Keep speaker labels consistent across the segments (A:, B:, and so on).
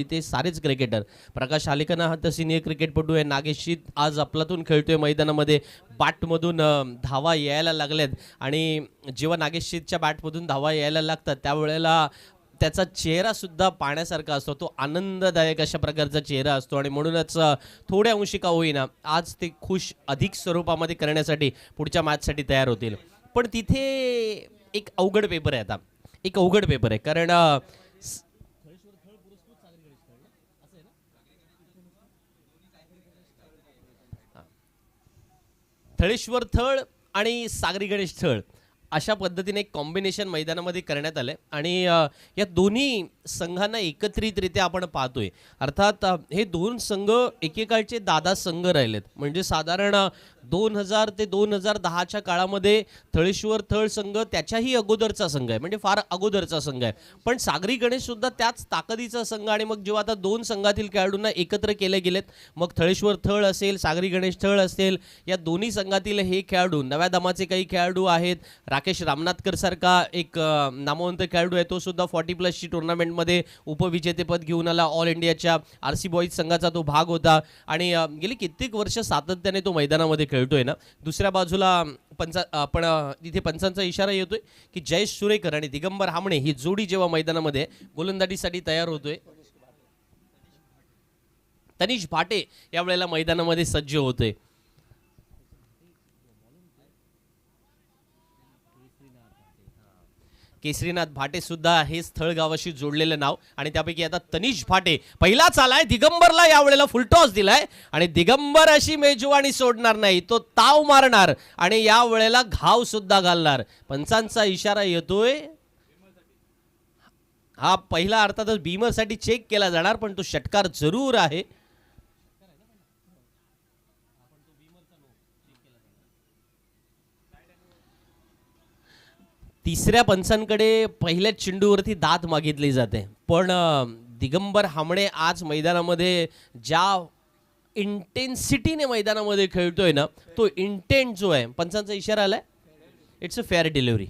A: ते सारेच क्रिकेटर. प्रकाश आलेकना हा तर सिनियर क्रिकेटपटू आहे. नागेश शीत आज आपलातून खेळतोय मैदानामध्ये. बॅटमधून धावा यायला लागल्यात आणि जेव्हा नागेश शीतच्या बॅटमधून धावा यायला लागतात त्यावेळेला त्याचा चेहरा सुद्धा पाहण्यासारखा असतो. तो आनंददायक अशा प्रकारचा चेहरा असतो आणि म्हणूनच थोड्या अंशी का होईना आज ते खुश अधिक स्वरूपामध्ये करण्यासाठी पुढच्या मॅचसाठी तयार होतील. पण तिथे एक अवघड पेपर आहे. आता एक अवघड पेपर आहे कारण थळेश्वर थळ आणि सागरी गणेश थळ अशा पद्धतीने एक कॉम्बिनेशन मैदानामध्ये करण्यात आलं आणि या दोन्ही संघांना एकत्रितरित्या आपण पाहतोय. अर्थात हे दोन संघ एकेकाळचे दादा संघ राहिलेत. म्हणजे साधारण 2000 ते 2010च्या काळामध्ये थळेश्वर थळ संघ त्याच्याही अगोदरचा संघ आहे, म्हणजे फार अगोदरचा संघ आहे. पण सागरी गणेश सुद्धा त्याच ताकदीचा संघ आणि मग जेव्हा आता दोन संघातील खेळाडूंना एकत्र केले गेलेत, मग थळेश्वर थळ असेल, सागरी गणेश थळ असेल, या दोन्ही संघातील हे खेळाडू नव्या दमाचे काही खेळाडू आहेत. राकेश रामनाथकर सारखा एक नामवंत खेळाडू आहे, तो सुद्धा 40+ ची टुर्नामेंटमध्ये उपविजेतेपद घेऊन आला. ऑल इंडियाच्या RC बॉईज संघाचा तो भाग होता आणि गेली कित्येक वर्ष सातत्याने तो मैदानामध्ये खेळतोय ना. दुसऱ्या बाजूला आपण तिथे पंचांचा इशारा येतोय की जयेश सुरेकर आणि दिगंबर हामणे ही जोडी जेव्हा मैदानामध्ये गोलंदाजीसाठी तयार होतोय, तनिष भाटे यावेळेला मैदानामध्ये सज्ज होतोय. केसरीनाथ भाटे सुद्धा हे स्थळ गावाशी जोडलेलं नाव आणि त्यापैकी आता तनिष भाटे पहिलाच आलाय. दिगंबरला यावेळेला फुलटॉस दिलाय आणि दिगंबर अशी मेजवानी सोडणार नाही, तो ताव मारणार आणि या वेळेला घाव सुद्धा घालणार. पंचांचा इशारा येतोय. हा पहिला अर्थातच बीमरसाठी चेक केला जाणार, पण तो षटकार जरूर आहे. तिसऱ्या पंचांकडे पहिल्याच चेंडूवरती दाद मागितली जाते. पण दिगंबर हामणे आज मैदानामध्ये ज्या इंटेन्सिटीने मैदानामध्ये खेळतोय ना, तो इंटेंट जो आहे, पंचांचा इशारा आलाय, इट्स अ फेअर डिलिव्हरी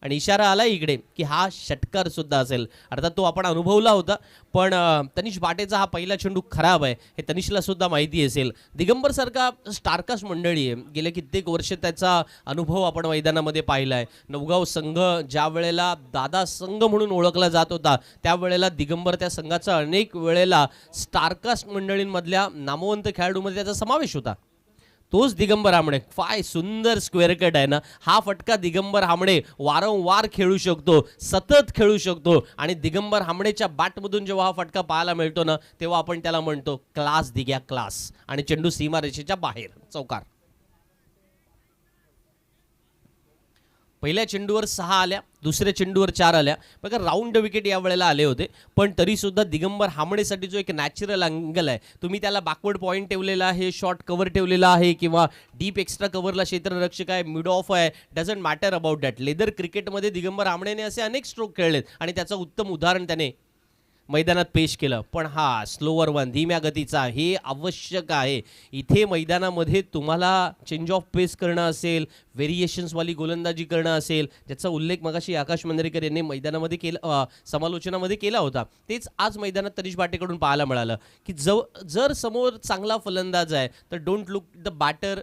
A: आणि इशारा आला इकडे की हा षटकार सुद्धा असेल. अर्थात तो आपण अनुभवला होता, पण तनिष भाटेचा हा पहिला चेंडू खराब आहे हे तनिषला सुद्धा माहिती असेल. दिगंबर सारखा स्टारकास्ट मंडळी आहे, गेल्या कित्येक वर्ष त्याचा अनुभव आपण मैदानामध्ये पाहिला आहे. नवगाव संघ ज्या वेळेला दादा संघ म्हणून ओळखला जात होता त्यावेळेला दिगंबर त्या संघाचा अनेक वेळेला स्टारकास्ट मंडळींमधल्या नामवंत खेळाडूमध्ये त्याचा समावेश होता. तोच दिगंबर हामणे. फाय सुंदर स्क्वेअर कट आहे ना. हा फटका दिगंबर हामणे वारंवार खेळू शकतो, सतत खेळू शकतो आणि दिगंबर हामणेच्या बॅटमधून जेव्हा हा फटका पाहायला मिळतो ना, तेव्हा आपण त्याला म्हणतो क्लास दिग्या क्लास. आणि चेंडू सीमारेषेच्या बाहेर चौकार. पहिल्या चेंडूवर 6 आल्या, दुसऱ्या चेंडूवर 4 आल्या. बघा राऊंड विकेट या वेळेला आले होते, पण तरी सुद्धा दिगंबर हामणेसाठी जो एक नॅचरल अँगल आहे, तुम्ही त्याला बॅकवर्ड पॉईंट ठेवलेला आहे, शॉर्ट कव्हर ठेवलेला आहे किंवा डीप एक्स्ट्रा कव्हरला क्षेत्ररक्षक आहे, मिड ऑफ आहे, doesn't matter about that. Leather क्रिकेटमध्ये दिगंबर हामणेने असे अनेक स्ट्रोक खेळलेत आणि त्याचं उत्तम उदाहरण त्याने मैदानात पेश केलं. पण हा स्लोवर वन, धीम्या गतीचा, हे आवश्यक आहे. इथे मैदानामध्ये तुम्हाला चेंज ऑफ पेस करणं असेल, व्हेरिएशन्सवाली गोलंदाजी करणं असेल, ज्याचा उल्लेख मगाशी आकाश मंदरेकर यांनी मैदानामध्ये केला, समालोचनामध्ये केला होता. तेच आज मैदानात तनिष भाटेकडून पाहायला मिळालं की जर समोर चांगला फलंदाज आहे तर don't look the batter,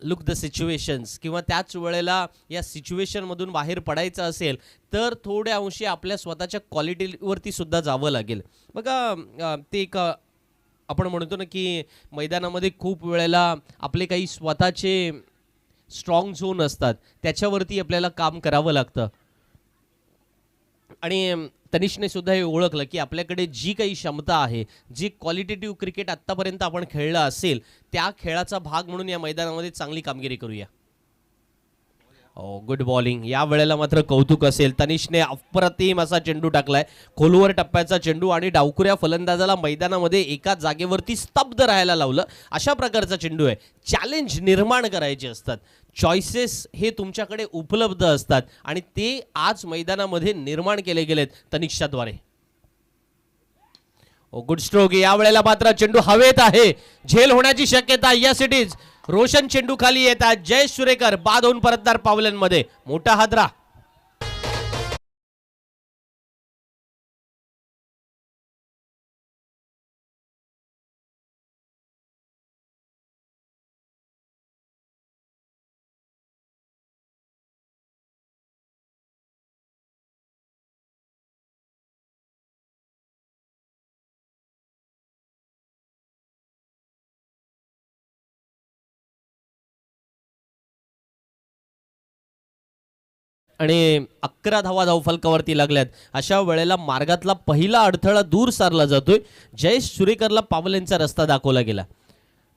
A: look the situations. किंवा त्याच वेळेला या सिच्युएशनमधून बाहेर पडायचं असेल तर थोड्या अंशी आपल्या स्वतःच्या क्वालिटीवरती सुद्धा जावं लागेल. बघा ते एक आपण म्हणतो ना की मैदानामध्ये खूप वेळेला आपले काही स्वतःचे स्ट्रॉंग झोन असतात, त्याच्यावरती आपल्याला काम करावं लागतं. आणि तनिषने सुद्धा हे ओळखलं की आपल्याकडे जी काही क्षमता आहे, जी क्वालिटेटिव्ह क्रिकेट आत्तापर्यंत आपण खेळलं असेल, त्या खेळाचा भाग म्हणून या मैदानामध्ये चांगली कामगिरी करूया. Good bowling. या वेळेला मात्र कौतुक असेल, तनिषने अप्रतिम असा चेंडू टाकलाय, खोलवर टप्प्याचा चेंडू आणि डावखुऱ्या फलंदाजाला मैदानामध्ये एका जागेवरती स्तब्ध राहायला लावलं. अशा प्रकारचा चेंडू आहे. चॅलेंज निर्माण करायचे असतात, चॉईसेस हे तुमच्याकडे उपलब्ध असतात आणि ते आज मैदानामध्ये निर्माण केले गेलेत तनिषच्याद्वारे. Good stroke. या वेळेला मात्र चेंडू हवेत आहे, झेल होण्याची शक्यता. Yes it is. रोशन चेंडू खाली येतात. जयेश सुरेकर बाद होऊन परतदार पावलांमध्ये. मोठा हादरा. आणि 11 धावा धावफलकावरती लागल्यात. अशा वेळेला मार्गातला पहिला अडथळा दूर सारला जातोय. जयेश सुरेकरला पावलेंचा रस्ता दाखवला गेला.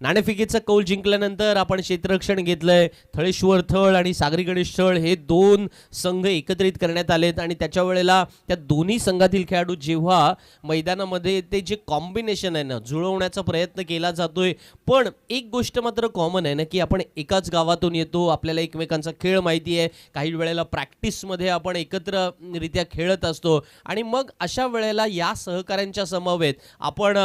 A: नाणेफेकीचा कौल जिंकल्यानंतर आपण क्षेत्ररक्षण घेतलंय. थळेश्वर थळ आणि सागरी गणेश थळ हे दोन संघ एकत्रित करण्यात आलेत आणि त्याच्या वेळेला त्या दोन्ही संघातील खेळाडू जेव्हा मैदानामध्ये ते जे कॉम्बिनेशन आहे ना जुळवण्याचा प्रयत्न केला जातोय. पण एक गोष्ट मात्र कॉमन आहे ना की आपण एकाच गावातून येतो, आपल्याला एकमेकांचा खेळ माहिती आहे, काही वेळेला प्रॅक्टिसमध्ये आपण एकत्ररित्या खेळत असतो आणि मग अशा वेळेला या सहकाऱ्यांच्या समवेत आपण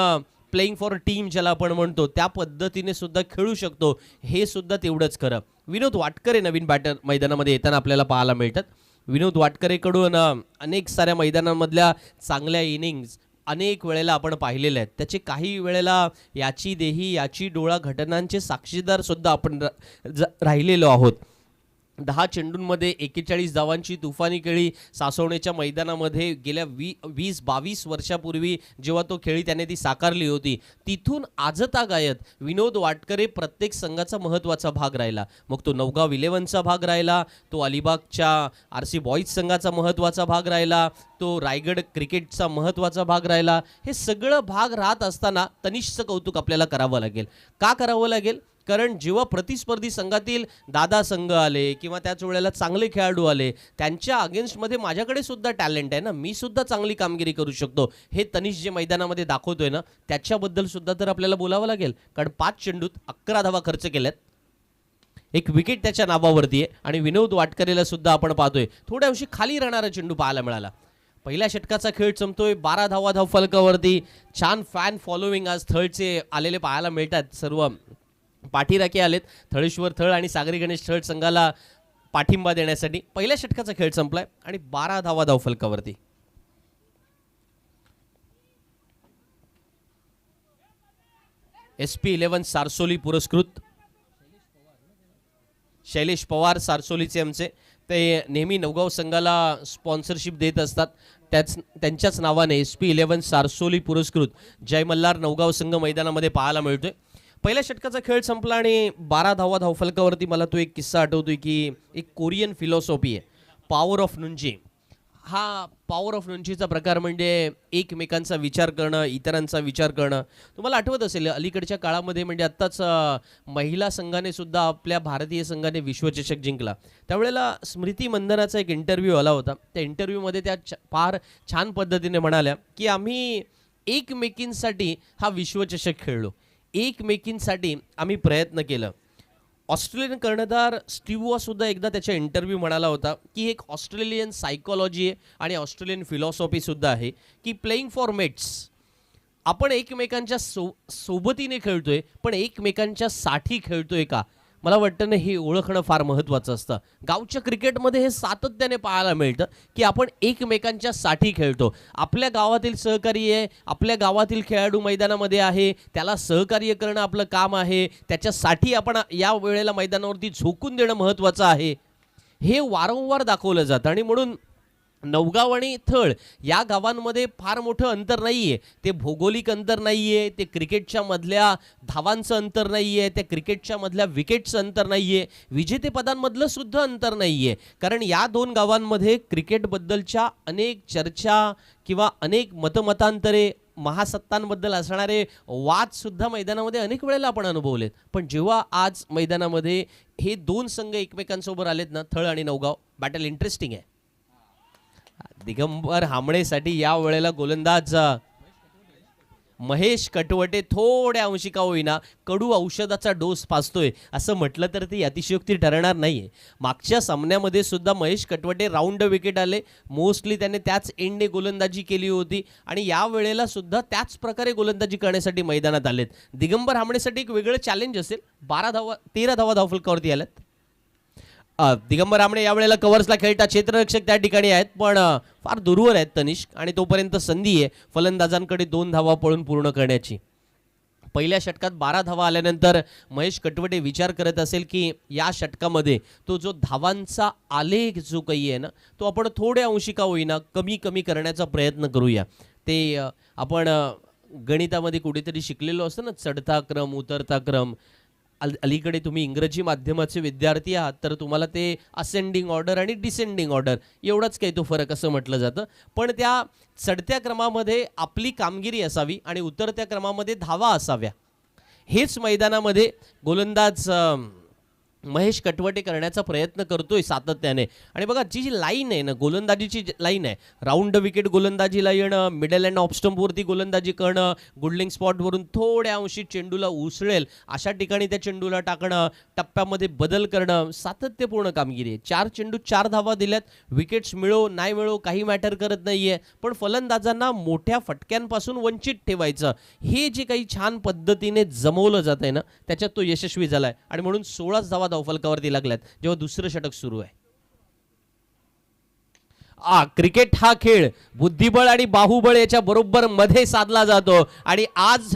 A: प्लेइंग फॉर अ टीम ज्याला आपण म्हणतो त्या पद्धतीने सुद्धा खेळू शकतो. हे सुद्धा तेवढंच खरं. विनोद वाटकरे नवीन बॅटर मैदानामध्ये येताना आपल्याला पाहायला मिळतात. विनोद वाटकरेकडून अनेक साऱ्या मैदानांमधल्या चांगल्या इनिंग्स अनेक वेळेला आपण पाहिलेल्या आहेत. त्याचे काही वेळेला याची देही याची डोळा घटनांचे साक्षीदार सुद्धा आपण राहिलेलो आहोत. 10 चेंडूंमध्ये 41 धावांची तुफानी खेळी सासवणेच्या मैदानामध्ये गेल्या 20-22 वर्षापूर्वी जेव्हा तो खेळी त्याने ती साकारली होती, तिथून आजतागायत विनोद वाटकरे प्रत्येक संघाचा महत्त्वाचा भाग राहिला. मग तो नवगाव 11चा भाग राहिला, तो अलिबागच्या RC बॉईज संघाचा महत्त्वाचा भाग राहिला, तो रायगड क्रिकेटचा महत्त्वाचा भाग राहिला. हे सगळं भाग राहत असताना तनिषचं कौतुक आपल्याला करावं लागेल. का करावं लागेल? कारण जेव्हा प्रतिस्पर्धी संघातील दादा संघ आले किंवा त्याच वेळेला चांगले खेळाडू आले, त्यांच्या अगेन्स्टमध्ये माझ्याकडे सुद्धा टॅलेंट आहे ना, मी सुद्धा चांगली कामगिरी करू शकतो. हे तनिष जे मैदानामध्ये दाखवतोय ना त्याच्याबद्दल सुद्धा तर आपल्याला बोलावं लागेल. कारण 5 चेंडूत 11 धावा खर्च केल्यात, एक विकेट त्याच्या नावावरती आहे आणि विनोद वाटकरेला सुद्धा आपण पाहतोय थोड्या अंशी खाली राहणारा चेंडू पाहायला मिळाला. पहिल्या षटकाचा खेळ संपतोय. 12 धावा धावफलकावरती. छान फॅन फॉलोविंग आज थळचे आलेले पाहायला मिळतात. सर्व पाठीराखे आलेत थळेश्वर थळ आणि सागरी गणेश थळ संघाला पाठिंबा देण्यासाठी. पहिल्या षटकाचा खेळ संपलाय आणि 12 धावा धावफलकावरती. SP11 सारसोली पुरस्कृत शैलेश पवार सारसोलीचे आमचे, ते नेहमी नवगाव संघाला स्पॉन्सरशिप देत असतात. त्यांच्याच नावाने SP11 सारसोली पुरस्कृत जय मल्हार नवगाव संघ मैदानामध्ये पाहायला मिळतोय. पहिल्या षटकाचा खेळ संपला आणि 12 धावा धावफलकावरती. मला तो एक किस्सा आठवतोय की एक कोरियन फिलॉसॉफी आहे पॉवर ऑफ नुंजी. हा पॉवर ऑफ नुंजीचा प्रकार म्हणजे एकमेकांचा विचार करणं, इतरांचा विचार करणं. तुम्हाला आठवत असेल अलीकडच्या काळामध्ये म्हणजे आत्ताच महिला संघाने सुद्धा आपल्या भारतीय संघाने विश्वचषक जिंकला. त्यावेळेला स्मृती मंदनाचा एक इंटरव्ह्यू आला होता. त्या इंटरव्ह्यूमध्ये त्या फार छान पद्धतीने म्हणाल्या की आम्ही एकमेकींसाठी हा विश्वचषक खेळलो, एकमेकींसाठी आम्ही प्रयत्न केलं. ऑस्ट्रेलियन कर्णधार स्टीव्ह सुद्धा एकदा त्याच्या इंटरव्ह्यू म्हणाला होता की एक ऑस्ट्रेलियन सायकोलॉजी आहे आणि ऑस्ट्रेलियन फिलॉसॉफी सुद्धा आहे की प्लेइंग फॉर मेट्स. आपण एकमेकांच्या सोबतीने खेळतोय पण एकमेकांच्या साठी खेळतोय का? मला वाटतं ना हे ओळखणं फार महत्त्वाचं असतं. गावच्या क्रिकेटमध्ये हे सातत्याने पाहायला मिळतं की आपण एकमेकांच्या साठी खेळतो. आपल्या गावातील सहकारी आहे, आपल्या गावातील खेळाडू मैदानामध्ये आहे, त्याला सहकार्य करणं आपलं काम आहे, त्याच्यासाठी आपण या वेळेला मैदानावरती झोकून देणं महत्त्वाचं आहे. हे वारंवार दाखवलं जातं आणि म्हणून नवगाव आणि थळ या गावांमध्ये फार मोठं अंतर नाही आहे. ते भौगोलिक अंतर नाही आहे, ते क्रिकेटच्या मधल्या धावांचं अंतर नाही आहे, ते क्रिकेटच्या मधल्या विकेटचं अंतर नाही आहे, विजेतेपदांमधलं सुद्धा अंतर नाही आहे. कारण या दोन गावांमध्ये क्रिकेटबद्दलच्या अनेक चर्चा किंवा अनेक मतमतांतरे, महासत्तांबद्दल असणारे वादसुद्धा मैदानामध्ये अनेक वेळेला आपण अनुभवलेत. पण जेव्हा आज मैदानामध्ये हे दोन संघ एकमेकांसोबत आलेत ना, थळ आणि नवगाव, बॅटल इंटरेस्टिंग आहे. दिगंबर हामणेसाठी या वेळेला गोलंदाज महेश कटवटे थोड्या अंशी का होईना कडू औषधाचा डोस पाजतोय असं म्हटलं तर ती अतिशयोक्ती ठरणार नाहीये. मागच्या सामन्यामध्ये सुद्धा महेश कटवटे राऊंड विकेट आले, मोस्टली त्याने त्याच एंडने गोलंदाजी केली होती आणि या वेळेला सुद्धा त्याच प्रकारे गोलंदाजी करण्यासाठी मैदानात आलेत. दिगंबर हामणेसाठी एक वेगळं चॅलेंज असेल. 13 धावा धावफलकावरती आल्यात. दिगंबर हामणे यावेळेला कव्हर्सला खेळता, क्षेत्ररक्षक त्या ठिकाणी आहेत पण फार दूरवर आहेत तनिष्क आणि तोपर्यंत संधी आहे फलंदाजांकडे 2 धावा पळून पूर्ण करण्याची. पहिल्या षटकात 12 धावा आल्यानंतर महेश कटवटे विचार करत असेल की या षटकामध्ये तो जो धावांचा आलेख जो काही आहे ना तो आपण थोड्या अंशी का होईना कमी कमी करण्याचा प्रयत्न करूया. ते आपण गणितामध्ये कुठेतरी शिकलेलो असतं ना, चढता क्रम उतरता क्रम. अलीकडे तुम्ही इंग्रजी माध्यमाचे विद्यार्थी आहात तर तुम्हाला ते असेंडिंग ऑर्डर आणि डिसेंडिंग ऑर्डर एवढाच काही तो फरक असं म्हटलं जातं. पण त्या चढत्या क्रमामध्ये आपली कामगिरी असावी आणि उतरत्या क्रमामध्ये धावा असाव्या, हेच मैदानामध्ये गोलंदाज महेश कटवटे करण्याचा प्रयत्न करतोय सातत्याने. आणि बघा जी लाईन आहे ना, गोलंदाजीची लाईन आहे, राऊंड विकेट गोलंदाजीला येणं, मिडल अँड ऑफ स्टंपवरती गोलंदाजी करणं, गुडलिंग स्पॉटवरून थोड्या अंशी चेंडूला उसळेल अशा ठिकाणी त्या चेंडूला टाकणं, टप्प्यामध्ये बदल करणं, सातत्यपूर्ण कामगिरी आहे. 4 चेंडू 4 धावा दिल्यात. विकेट्स मिळो नाही मिळो काही मॅटर करत नाहीये, पण फलंदाजांना मोठ्या फटक्यांपासून वंचित ठेवायचं हे जे काही छान पद्धतीने जमवलं जात आहे ना, त्याच्यात तो यशस्वी झालाय. आणि म्हणून 16 धावा धावफलकावरती लागल्यात जेव्हा दुसरं षटक सुरू आहे. क्रिकेट हा खेळ बुद्धिबळ आणि बाहुबळ याच्या बरोबर मध्ये साधला जातो आणि आज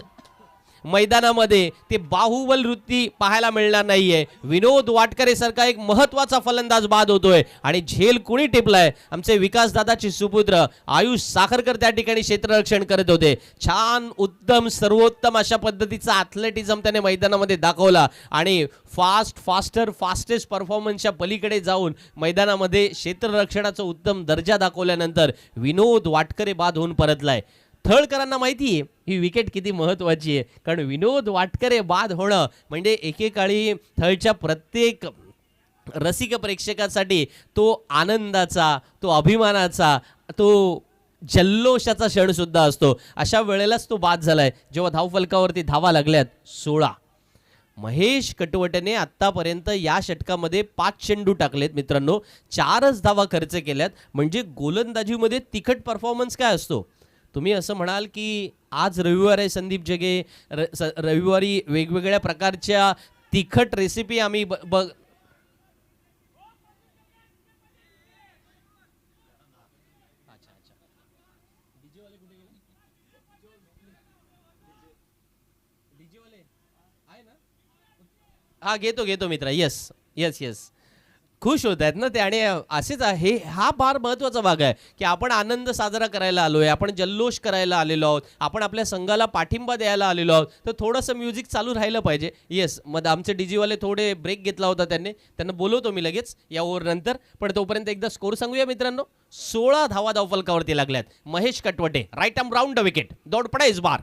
A: मैदानामध्ये ते बाहुबल वृत्ती पाहायला मिळणार नाहीये. विनोद वाटकरे सारखा एक महत्वाचा फलंदाज बाद होतोय आणि झेल कुणी टिपलाय, आमचे विकास दादाचे सुपुत्र आयुष साखरकर त्या ठिकाणी क्षेत्ररक्षण करत होते. छान उत्तम सर्वोत्तम अशा पद्धतीचा ॲथलेटिझम त्याने मैदानामध्ये दाखवला आणि फास्टेस्ट परफॉर्मन्सच्या पलीकडे जाऊन मैदानामध्ये क्षेत्ररक्षणाचा उत्तम दर्जा दाखवल्यानंतर विनोद वाटकरे बाद होऊन परतलाय. थळकरांना माहिती आहे ही विकेट किती महत्त्वाची आहे, कारण विनोद वाटकरे बाद होणं म्हणजे एकेकाळी थळच्या प्रत्येक रसिक प्रेक्षकासाठी तो आनंदाचा, तो अभिमानाचा, तो जल्लोषाचा क्षण सुद्धा असतो. अशा वेळेलाच तो बाद झालाय जेव्हा धावफलकावरती धावा लागल्यात 16. महेश कटवटेने आत्तापर्यंत या षटकामध्ये 5 चेंडू टाकलेत मित्रांनो, 4च धावा खर्च केल्यात. म्हणजे गोलंदाजीमध्ये तिखट परफॉर्मन्स काय असतो. तुम्ही असं म्हणाल की आज रविवार आहे संदीप जगे, रविवारी वेगवेगळ्या प्रकारच्या तिखट रेसिपी आम्ही हा घेतो मित्र. येस खुश होत आहेत ना ते. आणि असेच आहे, हा फार महत्त्वाचा भाग आहे की आपण आनंद साजरा करायला आलोय, आपण जल्लोष करायला आलेलो आहोत, आपण आपल्या संघाला पाठिंबा द्यायला आलेलो आहोत, तर थोडंसं म्युझिक चालू राहिलं पाहिजे. मग आमचे डीजीवाले थोडे ब्रेक घेतला होता, त्यांना बोलवतो मी लगेच या ओव्हर नंतर. पण तोपर्यंत एकदा स्कोर सांगूया मित्रांनो. 16 धावा धावफलकावरती लागल्यात. Mahesh Katwate right arm round the wicket, दौड पडा इस बार.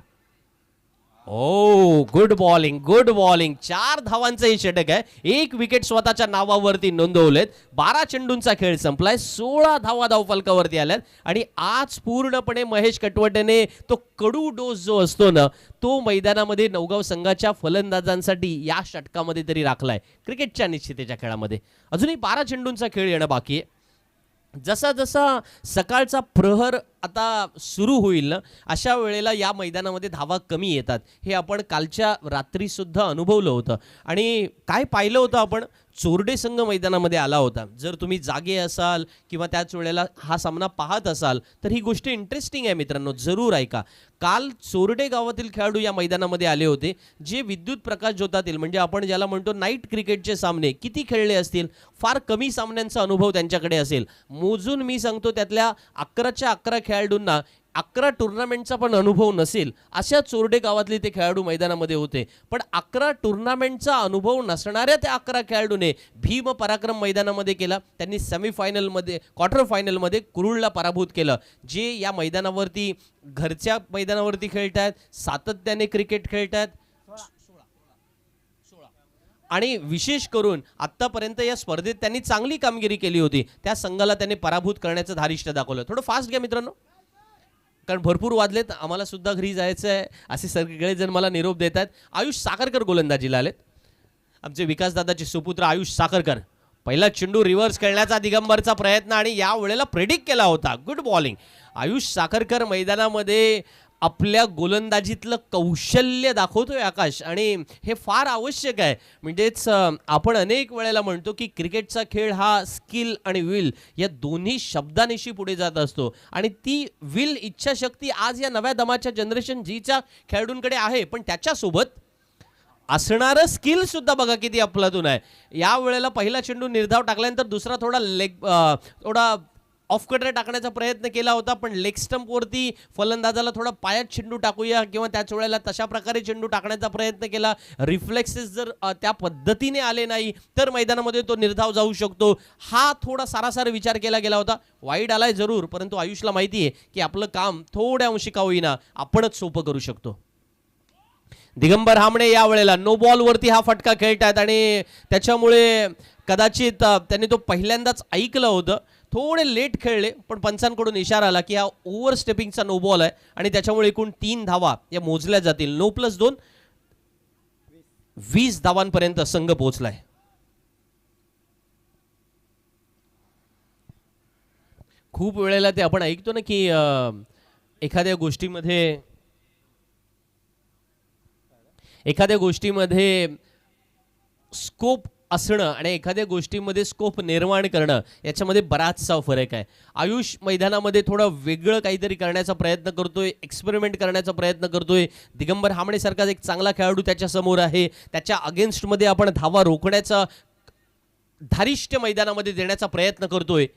A: गुड बॉलिंग 4 धावांचं हे षटक आहे. 1 विकेट स्वतःच्या नावावरती नोंदवलेत. 12 चेंडूंचा खेळ संपलाय. 16 धावा धावफलकावरती आल्यात आणि आज पूर्णपणे महेश कटवटेने तो कडू डोस जो असतो ना, तो मैदानामध्ये नवगाव संघाच्या फलंदाजांसाठी या षटकामध्ये तरी राखलाय. क्रिकेटच्या निश्चितेच्या खेळामध्ये अजूनही 12 चेंडूंचा खेळ येणं बाकी आहे. जसा जसा सकाळचा प्रहर आता सुरू होईल ना, अशा वेळेला या मैदानामध्ये धावा कमी येतात. हे आपण कालच्या रात्री सुद्धा अनुभवलं होतं. आणि काय पाहिलं होतं आपण, चोरडे संघ मैदानामध्ये आला होता. जर तुम्ही जागे असाल किंवा त्याच वेळेला हा सामना पाहत असाल तर ही गोष्ट इंटरेस्टिंग आहे मित्रांनो, जरूर ऐका. काल चोरडे गावातील खेळाडू या मैदानामध्ये आले होते, जे विद्युत प्रकाश ज्योतातील म्हणजे आपण ज्याला म्हणतो नाईट क्रिकेटचे सामने किती खेळले असतील, फार कमी सामन्यांचा अनुभव त्यांच्याकडे असेल. मोजून मी सांगतो त्यातल्या 11च्या 11 खेळाडूंना 11 टुर्नामेंटचा पण अनुभव नसेल, अशा चोरडे गावातले ते खेळाडू मैदानामध्ये होते. पण 11 टुर्नामेंटचा अनुभव नसणाऱ्या त्या 11 खेळाडूने भीम पराक्रम मैदानामध्ये केला. त्यांनी सेमीफायनलमध्ये, क्वार्टर फायनलमध्ये कुरुळला पराभूत केलं. जे या मैदानावरती घरच्या मैदानावरती खेळतात, सातत्याने क्रिकेट खेळतात आणि विशेष करून आत्तापर्यंत या स्पर्धेत त्यांनी चांगली कामगिरी केली होती. त्या संघाला त्यांनी पराभूत करण्याचं धारिष्ट दाखवलं. थोडं फास्ट घ्या मित्रांनो, कारण भरपूर वाजलेत, आम्हाला सुद्धा घरी जायचं आहे असे सगळेजण मला निरोप देत आहेत. आयुष साखरकर गोलंदाजीला आलेत. आमचे विकासदादाचे सुपुत्र आयुष साखरकर. पहिला चेंडू रिव्हर्स खेळण्याचा दिगंबरचा प्रयत्न आणि या वेळेला प्रेडिक्ट केला होता. Good bowling. आयुष साखरकर मैदानामध्ये आपल्या गोलंदाजीतलं कौशल्य दाखवतोय आकाश, आणि हे फार आवश्यक आहे. म्हणजेच आपण अनेक वेळेला म्हणतो की क्रिकेटचा खेळ हा स्किल आणि विल या दोन्ही शब्दांनिशी पुढे जात असतो. आणि ती विल, इच्छाशक्ती आज या नव्या दमाच्या जनरेशन जीच्या खेळाडूंकडे आहे, पण त्याच्यासोबत असणारं स्किल सुद्धा बघा किती अफलातून आहे. या वेळेला पहिला चेंडू निर्धाव टाकल्यानंतर दुसरा थोडा ऑफ कटर टाकण्याचा प्रयत्न केला होता, पण लेग स्टंपवरती फलंदाजाला थोडा पायात चेंडू टाकूया किंवा त्याच वेळेला तशा प्रकारे चेंडू टाकण्याचा प्रयत्न केला. रिफ्लेक्सेस जर त्या पद्धतीने आले नाही तर मैदानामध्ये तो निर्धाव जाऊ शकतो. हा थोडा सारासार विचार केला गेला होता. वाईड आलाय जरूर, परंतु आयुषला माहिती आहे की आपलं काम थोड्या अंशी का होईना आपणच सोपं करू शकतो. दिगंबर हामणे या वेळेला नो बॉलवरती हा फटका खेळतात आणि त्याच्यामुळे कदाचित त्यांनी तो पहिल्यांदाच ऐकलं होतं. थोडे लेट खेळले, पण पंचांकडून इशारा आला की हा ओव्हर स्टेपिंगचा नो बॉल आहे आणि त्याच्यामुळे एकूण 3 धावा या मोजल्या जातील. 9+2 20 धावांपर्यंत संघ पोहोचलाय. खूप वेळेला ते आपण ऐकतो ना की एखाद्या गोष्टीमध्ये स्कोप असणं आणि एखाद्या गोष्टीमध्ये स्कोप निर्माण करणं याच्यामध्ये बराचसा फरक आहे. आयुष मैदानामध्ये थोडं वेगळं काहीतरी करण्याचा प्रयत्न करतोय, एक्सपेरिमेंट करण्याचा प्रयत्न करतोय. दिगंबर हामणेसारखा एक चांगला खेळाडू त्याच्यासमोर आहे. त्याच्या अगेन्स्टमध्ये आपण धावा रोखण्याचा धारिष्ट्य मैदानामध्ये देण्याचा प्रयत्न करतोय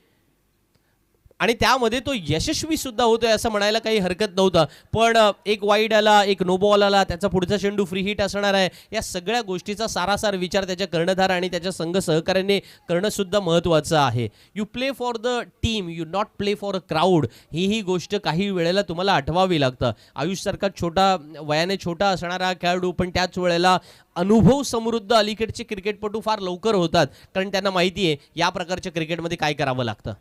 A: आणि त्यामध्ये तो यशस्वी सुद्धा होतोय असं म्हणायला काही हरकत नव्हतं. पण एक वाईड आला, एक नो बॉल आला, त्याचा पुढचा चेंडू फ्री हिट असणार आहे. या सगळ्या गोष्टीचा सारासार विचार त्याच्या कर्णधार आणि त्याच्या संघ सहकार्याने करणं सुद्धा महत्त्वाचं आहे. You play for the team, you not play for a crowd. ही गोष्ट काही वेळेला तुम्हाला आठवावी लागतं. आयुषसारखा वयाने छोटा असणारा खेळाडू, पण त्याच वेळेला अनुभव समृद्ध अलीकडचे क्रिकेटपटू फार लवकर होतात, कारण त्यांना माहिती आहे या प्रकारच्या क्रिकेटमध्ये काय करावं लागतं.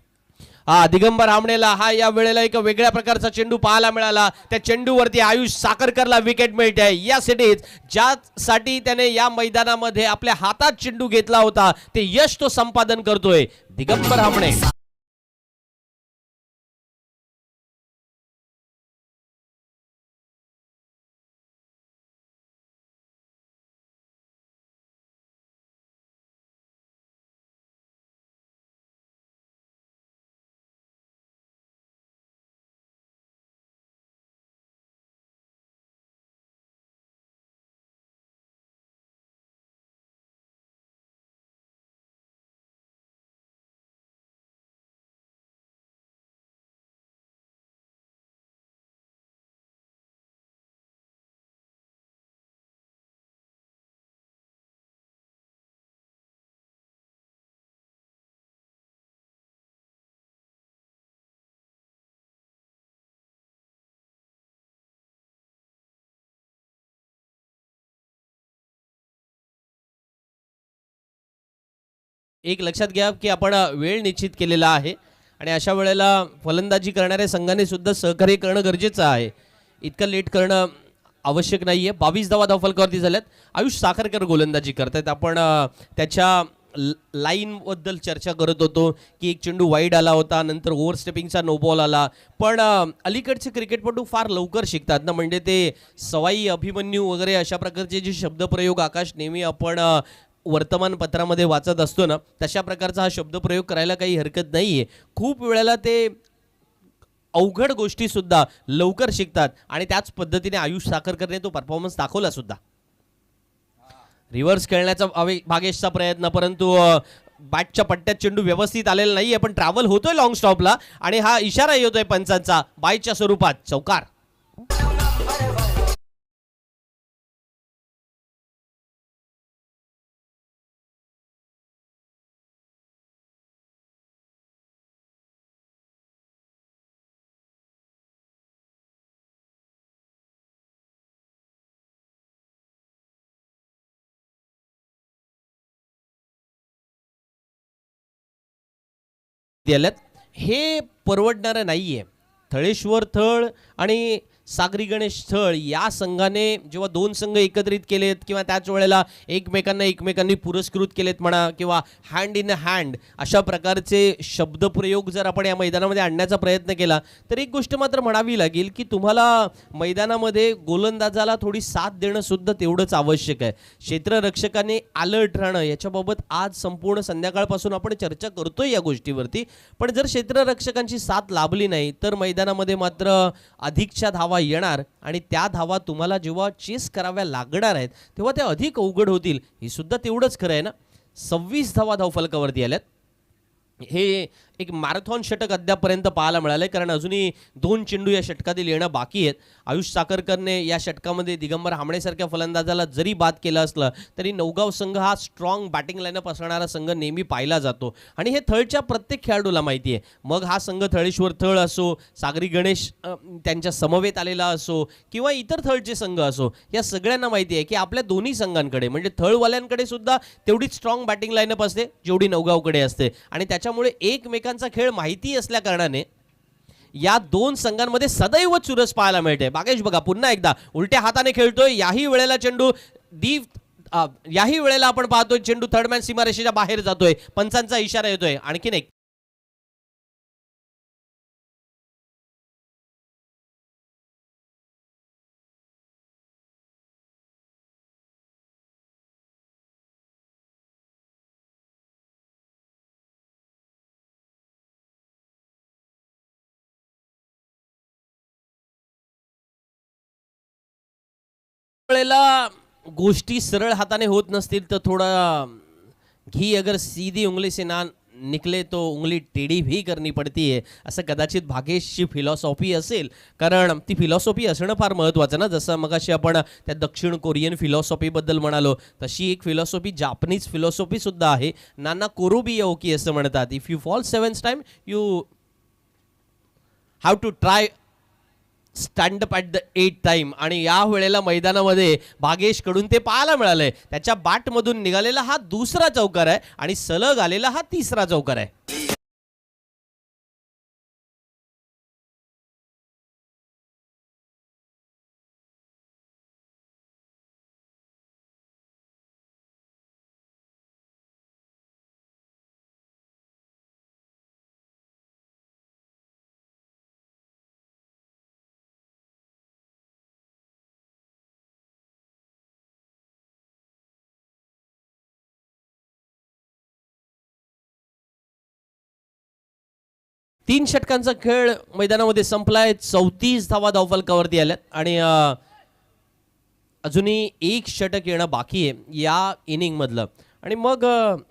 A: दिगंबर हामणेला हा या वेळेला एक वेगळ्या प्रकारचा चेंडू पाहायला मिळाला. त्या चेंडूवरती आयुष साखरकरला विकेट मिळते. या सिटीज ज्यासाठी त्याने या मैदानामध्ये आपल्या हातात चेंडू घेतला होता ते यश तो संपादन करतोय दिगंबर हामणे. एक लक्षात घ्या की आपण वेळ निश्चित केलेला आहे आणि अशा वेळेला फलंदाजी करणाऱ्या संघाने सुद्धा सहकार्य करणं गरजेचं आहे. इतकं लेट करणं आवश्यक नाहीये. 22 धावा धावफलकावरती झाल्यात. आयुष साखरकर गोलंदाजी करतायत. आपण त्याच्या लाईन बद्दल चर्चा करत होतो की एक चेंडू वाईड आला होता, नंतर ओव्हर स्टेपिंगचा नो बॉल आला. पण अलीकडचे क्रिकेटपटू फार लवकर शिकतात ना, म्हणजे ते सवाई अभिमन्यू वगैरे अशा प्रकारचे जे शब्दप्रयोग आकाश नेहमी आपण वर्तमानपत्रामध्ये वाचत असतो ना, तशा प्रकारचा हा शब्दप्रयोग करायला काही हरकत नाहीये. खूप वेळेला ते अवघड गोष्टी सुद्धा लवकर शिकतात आणि त्याच पद्धतीने आयुष साखरकरने तो परफॉर्मन्स दाखवला सुद्धा. रिव्हर्स खेळण्याचा भागेशचा प्रयत्न, परंतु बॅटच्या पट्ट्यात चेंडू व्यवस्थित आलेला नाहीये, पण ट्रॅव्हल होतोय लॉंग स्टॉपला आणि हा इशारा येतोय पंचांचा बायच्या स्वरूपात चौकार. हे परवडणारं नाहीये. थळेश्वर थळ आणि सागरी गणेश थळ या संघाने जेव्हा 2 संघ एकत्रित केलेत किंवा त्याच वेळेला एकमेकांनी पुरस्कृत केलेत म्हणा किंवा हँड इन हँड अशा प्रकारचे शब्दप्रयोग जर आपण या मैदानामध्ये आणण्याचा प्रयत्न केला तर एक गोष्ट मात्र म्हणावी लागेल की तुम्हाला मैदानामध्ये गोलंदाजाला थोडी साथ देणं सुद्धा तेवढंच आवश्यक आहे. क्षेत्ररक्षकाने अलर्ट राहणं याच्याबाबत आज संपूर्ण संध्याकाळपासून आपण चर्चा करतोय या गोष्टीवरती. पण जर क्षेत्ररक्षकांची साथ लाभली नाही तर मैदानामध्ये मात्र अधिकच्या धावा येणार आणि त्या धावा तुम्हाला जेव्हा चेस कराव्या लागणार आहेत तेव्हा त्या अधिक अवघड होतील. हे सुद्धा तेवढंच खरं आहे ना. 26 धावा धावफलकावरती आल्यात. हे एक मॅरेथॉन षटक अद्यापपर्यंत पाहायला मिळालंय, कारण अजूनही 2 चेंडू या षटकातील येणं बाकी आहेत. आयुष साखरकरने या षटकामध्ये दिगंबर हामणेसारख्या फलंदाजाला जरी बाद केलं असलं तरी नवगाव संघ हा स्ट्रॉंग बॅटिंग लाईनअप असणारा संघ नेहमी पाहिला जातो आणि हे थळच्या प्रत्येक खेळाडूला माहिती आहे. मग हा संघ थळेश्वर थळ असो, सागरी गणेश त्यांच्या समवेत आलेला असो किंवा इतर थळचे संघ असो, या सगळ्यांना माहिती आहे की आपल्या दोन्ही संघांकडे म्हणजे थळवाल्यांकडे सुद्धा तेवढीच स्ट्रॉंग बॅटिंग लाईनअप असते जेवढी नवगावकडे असते आणि त्याच्यामुळे एकमेकांचा खेळ माहिती असल्या कारणाने या दोन संघांमध्ये सदैव चुरस पाहायला मिळते. बागेश बघा पुन्हा एकदा उलट्या हाताने खेळतोय, याही वेळेला चेंडू याही वेळेला आपण पाहतोय चेंडू थर्डमॅन सीमारेषेच्या बाहेर जातोय, पंचांचा इशारा येतोय. आणखीन एक वेळेला गोष्टी सरळ हाताने होत नसतील तर थोड़ा घी अगर सीधी उंगली से ना निकले तो उंगली टेढ़ी भी करनी पड़ती है, असं कदाचित भागेशची फिलॉसॉफी असेल. कारण ती फिलॉसॉफी असणं फार महत्त्वाचं ना. जसं मगाशी आपण त्या दक्षिण कोरियन फिलॉसॉफीबद्दल म्हणालो तशी एक फिलॉसॉफी जापनीज फिलॉसॉफी सुद्धा आहे. नाना कोरोबियाओकी असं म्हणतात, if you fall 7 time you have to try stand up at the 8th time. आणि या वेळेला मैदानामध्ये भागेश कडून ते पाहायला मिळालंय. त्याच्या बॅटमधून निघालेला हा दुसरा चौकार आहे आणि सलग आलेला हा तिसरा चौकार आहे. तीन षटकांचा खेळ मैदानामध्ये संपलाय. 34 धावा धावफलकावरती आल्यात आणि अजूनही एक षटक येणं बाकी आहे या इनिंग मधलं. आणि मग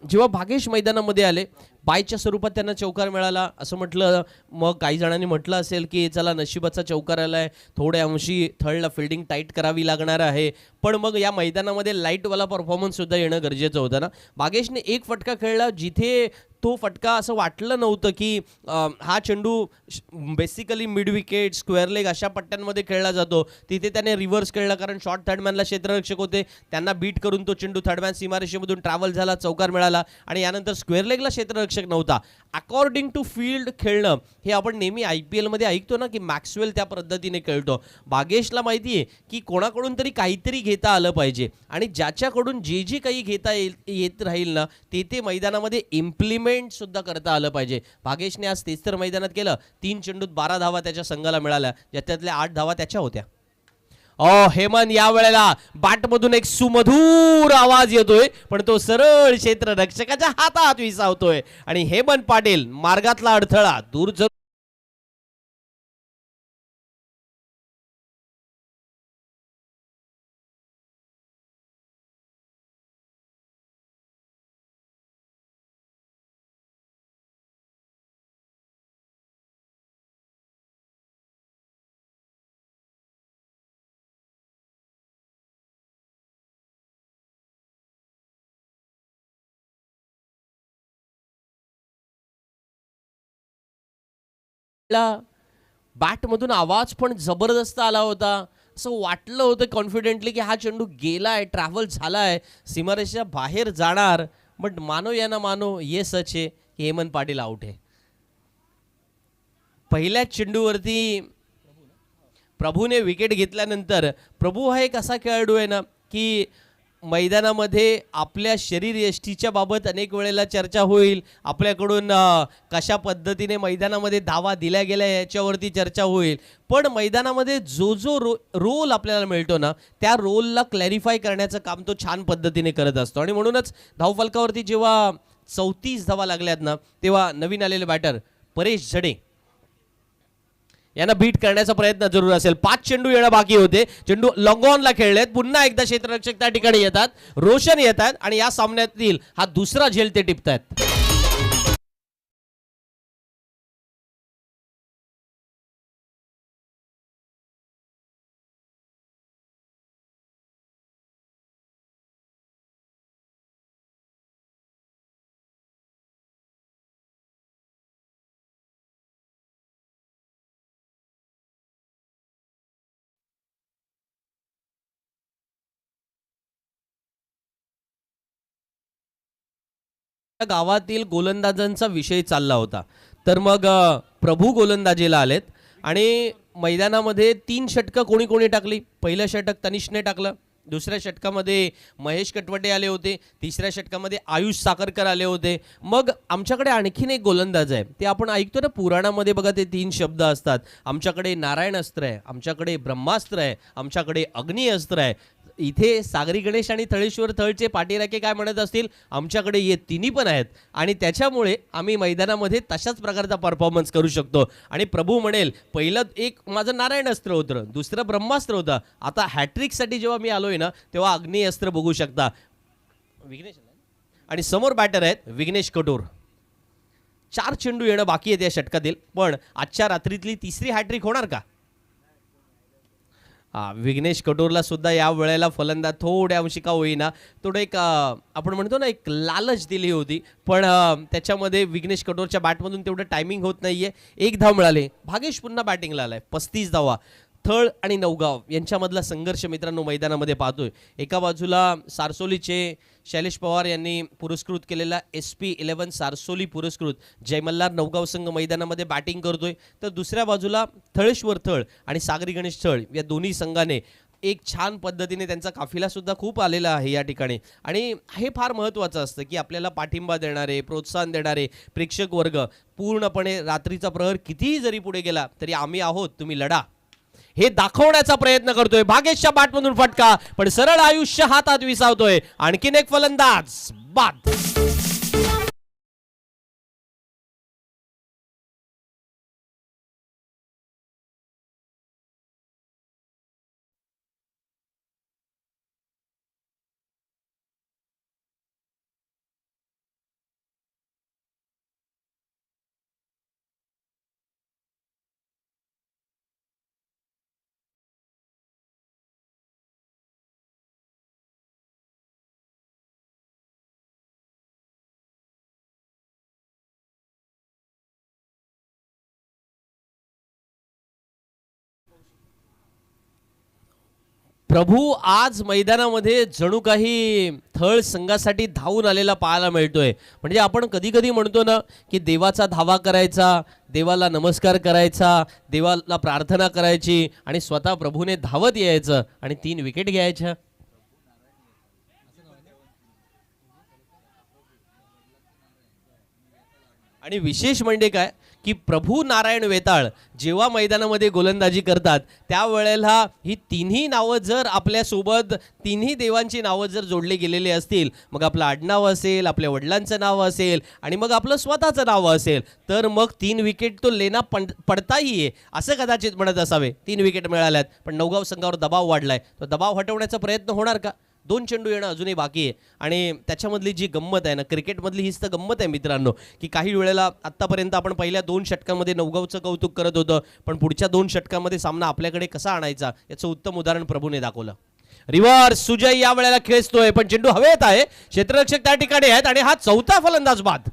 A: जेव्हा भागेश मैदानामध्ये आले, बायच्या स्वरूपात त्यांना चौकार मिळाला असं म्हटलं. मग काही जणांनी म्हटलं असेल की चला नशिबाचा चौकार आलाय, थोड्या अंशी थर्डला फिल्डिंग टाईट करावी लागणार आहे. पण मग या मैदानामध्ये लाईटवाला परफॉर्मन्स सुद्धा येणं गरजेचं होतं ना. भागेशने एक फटका खेळला जिथे तो फटका असं वाटलं नव्हतं की हा चेंडू basically mid wicket square leg अशा पट्ट्यांमध्ये खेळला जातो, तिथे त्याने रिव्हर्स खेळला. कारण शॉर्ट थर्डमॅनला क्षेत्ररक्षक होते, त्यांना बीट करून तो चेंडू थर्डमॅन सीमारेषेमधून ट्रॅव्हल झाला, चौकार मिळाला. आणि यानंतर स्क्वेअर लेगला क्षेत्ररक्षक नव्हता. अकॉर्डिंग टू फील्ड खेळणं हे आपण नेहमी IPL मध्ये ऐकतो ना की मॅक्सवेल त्या पद्धतीने खेळतो. भागेशला माहिती आहे की कोणाकडून तरी काहीतरी घेता आलं पाहिजे आणि ज्याच्याकडून जे काही घेता येत राहील ना ते मैदानामध्ये इम्प्लिमेंट सुद्धा करता आलं पाहिजे. भागेशने आज तेच तर मैदानात केलं. 3 चेंडूत 12 धावा त्याच्या संघाला मिळाल्या, ज्याच्यातल्या 8 धावा त्याच्या होत्या. हेमंत या वेळेला बॅटमधून एक सुमधूर आवाज येतोय, पण तो सरळ क्षेत्ररक्षकाच्या हातात विसावतोय आणि हेमंत पाटील मार्गातला अडथळा दूर बॅटमधून आवाज पण जबरदस्त आला होता. असं वाटलं होतं कॉन्फिडेंटली की हा चेंडू गेलाय, ट्रॅव्हल झालाय, सीमारेषेच्या बाहेर जाणार. बट मानो या ना मानो ये सच आहे की हेमंत पाटील आउट आहे. पहिल्याच चेंडूवरती प्रभूने विकेट घेतल्यानंतर, प्रभू हा एक असा खेळाडू आहे ना की मैदानामध्ये आपल्या शरीर यष्टीच्या बाबत अनेक वेळेला चर्चा होईल, आपल्याकडून कशा पद्धतीने मैदानामध्ये धावा दिल्या गेल्या याच्यावरती चर्चा होईल. पण मैदानामध्ये जो रोल आपल्याला मिळतो ना त्या रोलला क्लॅरिफाय करण्याचं काम तो छान पद्धतीने करत असतो. आणि म्हणूनच धावफलकावरती जेव्हा 34 धावा लागल्यात ना तेव्हा नवीन आलेले बॅटर परेश झडे यांना बीट करण्याचा प्रयत्न जरूर असेल. 5 चेंडू येणं बाकी होते. चेंडू लॉंग ऑनला खेळलेत. पुन्हा एकदा क्षेत्ररक्षक त्या ठिकाणी येतात, रोशन येतात आणि या सामन्यातील हा दुसरा झेल ते टिपतायत. गावातील गोलंदाजांचा विषय चालला होता. तर मग प्रभू गोलंदाजीला आलेत आणि मैदानामध्ये 3 षटकं कोणी कोणी टाकली. पहिलं षटक तनिषने टाकलं, दुसऱ्या षटकामध्ये महेश कटवटे आले होते, तिसऱ्या षटकामध्ये आयुष साखरकर आले होते. मग आमच्याकडे आणखीन एक गोलंदाज आहे, ते आपण ऐकतो ना पुराणामध्ये बघा, ते 3 शब्द असतात. आमच्याकडे नारायण अस्त्र आहे, आमच्याकडे ब्रह्मास्त्र आहे, आमच्याकडे अग्नी अस्त्र आहे. इथे सागरी गणेश आणि थळेश्वर थळचे पाठीराखे काय म्हणत असतील, आमच्याकडे ये तिन्ही पण आहेत आणि त्याच्यामुळे आम्ही मैदानामध्ये तशाच प्रकारचा परफॉर्मन्स करू शकतो. आणि प्रभू म्हणेल, पहिलं एक माझं नारायण अस्त्र होतं, दुसरं ब्रह्मास्त्र होतं, आता हॅट्रिकसाठी जेव्हा मी आलोय ना तेव्हा अग्नी अस्त्र बघू शकता. विघ्नेश आणि समोर बॅटर आहेत विघ्नेश कटोर. 4 चेंडू येणं बाकी आहे या षटकातील, पण आजच्या रात्रीतली तिसरी हॅट्रिक होणार का? विघ्नेश कटोरला सुद्धा या वेळेला फलंदाज थोड्या अंशी का होईना थोडं एक आपण म्हणतो ना एक लालच दिली होती, पण त्याच्यामध्ये विघ्नेश कटोरच्या बॅटमधून तेवढं टायमिंग होत नाहीये. 1 धाव मिळाले. भागेश पुन्हा बॅटिंगला आलाय, 35 धावा. थळ आणि नवगाव यांच्यामधला संघर्ष मित्रांनो मैदानामध्ये पाहतोय. एका बाजूला सारसोलीचे शैलेश पवार यांनी पुरस्कृत केलेला SP11 सारसोली पुरस्कृत जयमल्लार नवगाव संघ मैदानामध्ये बॅटिंग करतोय, तर दुसऱ्या बाजूला थळेश्वर थळ आणि सागरी गणेश थळ या दोन्ही संघाने एक छान पद्धतीने त्यांचा काफिला सुद्धा खूप आलेला आहे या ठिकाणी. आणि हे फार महत्त्वाचं असतं की आपल्याला पाठिंबा देणारे, प्रोत्साहन देणारे प्रेक्षक वर्ग पूर्णपणे रात्रीचा प्रहर कितीही जरी पुढे गेला तरी आम्ही आहोत, तुम्ही लढा, हे दाखवण्याचा प्रयत्न करतोय. भागेशच्या बॅटमधून फटका, पण सरळ आयुष्य हातात विसावतोय. आणखीन एक फलंदाज बाद. प्रभू आज मैदानामध्ये जणू काही थळ संघासाठी धावून आलेला पाहायला मिळतोय. म्हणजे आपण कधी कधी म्हणतो ना की देवाचा धावा करायचा, देवाला नमस्कार करायचा, देवाला प्रार्थना करायची आणि स्वतः प्रभूने धावत यायचं आणि 3 विकेट घ्यायच्या. आणि विशेष म्हणजे काय की प्रभू नारायण वेताळ जेव्हा मैदानामध्ये गोलंदाजी करतात त्यावेळेला ही तिन्ही नावं जर आपल्यासोबत, तिन्ही देवांची नावं जर जोडले गेलेले असतील, मग आपलं आडनाव असेल, आपल्या वडिलांचं नाव असेल आणि मग आपलं स्वतःचं नाव असेल, तर मग 3 विकेट तो लेना पडताही आहे असं कदाचित म्हणत असावे. 3 विकेट मिळाल्यात, पण नवगाव संघावर दबाव वाढलाय. तो दबाव हटवण्याचा प्रयत्न होणार का? 2 चेंडू येणं अजूनही बाकी आहे. आणि त्याच्यामधली जी गंमत आहे ना, क्रिकेटमधली हीच तर गंमत आहे मित्रांनो, की काही वेळेला आत्तापर्यंत आपण पहिल्या 2 षटकांमध्ये नवगावचं कौतुक करत होतं, पण पुढच्या 2 षटकांमध्ये सामना आपल्याकडे कसा आणायचा याचं उत्तम उदाहरण प्रभूने दाखवलं. रिव्हर्स सुजय या वेळेला खेचतोय, पण चेंडू हवेत आहे, क्षेत्ररक्षक त्या ठिकाणी आहेत आणि हा 4था फलंदाज बाद.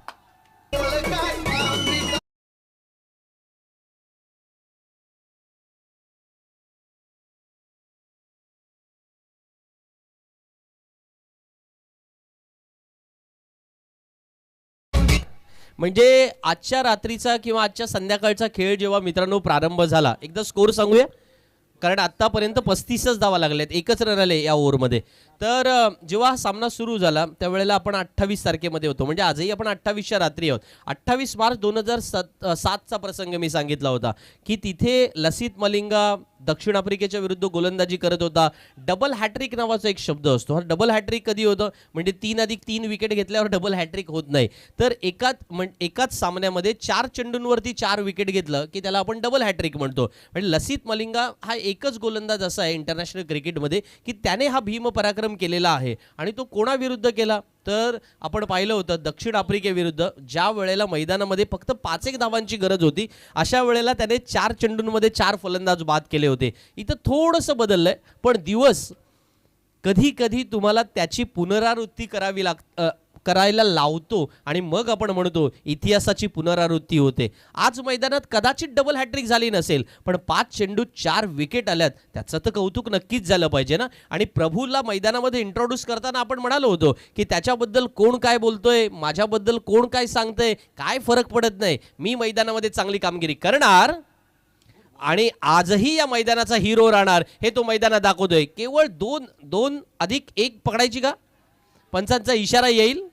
A: म्हणजे आजच्या रात्रीचा किंवा आजच्या संध्याकाळचा खेळ जेव्हा मित्रांनो प्रारंभ झाला, एकदा स्कोर सांगूया, कारण आत्तापर्यंत 35च धावा लागल्यात, 1च रन आले या ओव्हरमध्ये. तर जेव्हा हा सामना सुरू झाला त्यावेळेला आपण 28 तारखेमध्ये होतो, म्हणजे आजही आपण 28च्या रात्री आहोत. 28 मार्च 2007चा प्रसंग मी सांगितला होता की तिथे लसित मलिंगा दक्षिण आफ्रिकेच्या विरुद्ध गोलंदाजी करत होता. डबल हॅट्रिक नावाचा एक शब्द असतो. हा डबल हॅट्रिक कधी होतं, म्हणजे 3+3 विकेट घेतल्यावर डबल हॅट्रिक होत नाही. तर एकाच सामन्यामध्ये 4 चेंडूंवरती 4 विकेट घेतलं की त्याला आपण डबल हॅट्रिक म्हणतो. म्हणजे लसित मलिंगा हा एकच गोलंदाज असा आहे इंटरनॅशनल क्रिकेटमध्ये की त्याने हा भीमपराक्रम केलेला आहे. आणि तो कोणाविरुद्ध केला, तर आपण पाहिलं होतं दक्षिण आफ्रिकेविरुद्ध, ज्या वेळेला मैदानामध्ये फक्त 5 धावांची गरज होती, अशा वेळेला त्याने 4 चेंडूंमध्ये 4 फलंदाज बाद केले होते. इथं थोडंसं बदललंय, पण दिवस कधी कधी तुम्हाला त्याची पुनरावृत्ती करायला लावतो आणि मग आपण म्हणतो इतिहासाची पुनरावृत्ती होते. आज मैदानात कदाचित डबल हॅट्रिक झाली नसेल, पण 5 चेंडूत 4 विकेट आल्यात, त्याचं तर कौतुक नक्कीच झालं पाहिजे ना. आणि प्रभूला मैदानामध्ये इंट्रोड्यूस करताना आपण म्हणालो होतो की त्याच्याबद्दल कोण काय बोलतोय, माझ्याबद्दल कोण काय सांगतंय, काय फरक पडत नाही, मी मैदानामध्ये चांगली कामगिरी करणार आणि आजही या मैदानाचा हिरो राहणार, हे तो मैदानात दाखवतोय. केवळ 2+2 पकडायची का? पंचांचा इशारा येईल.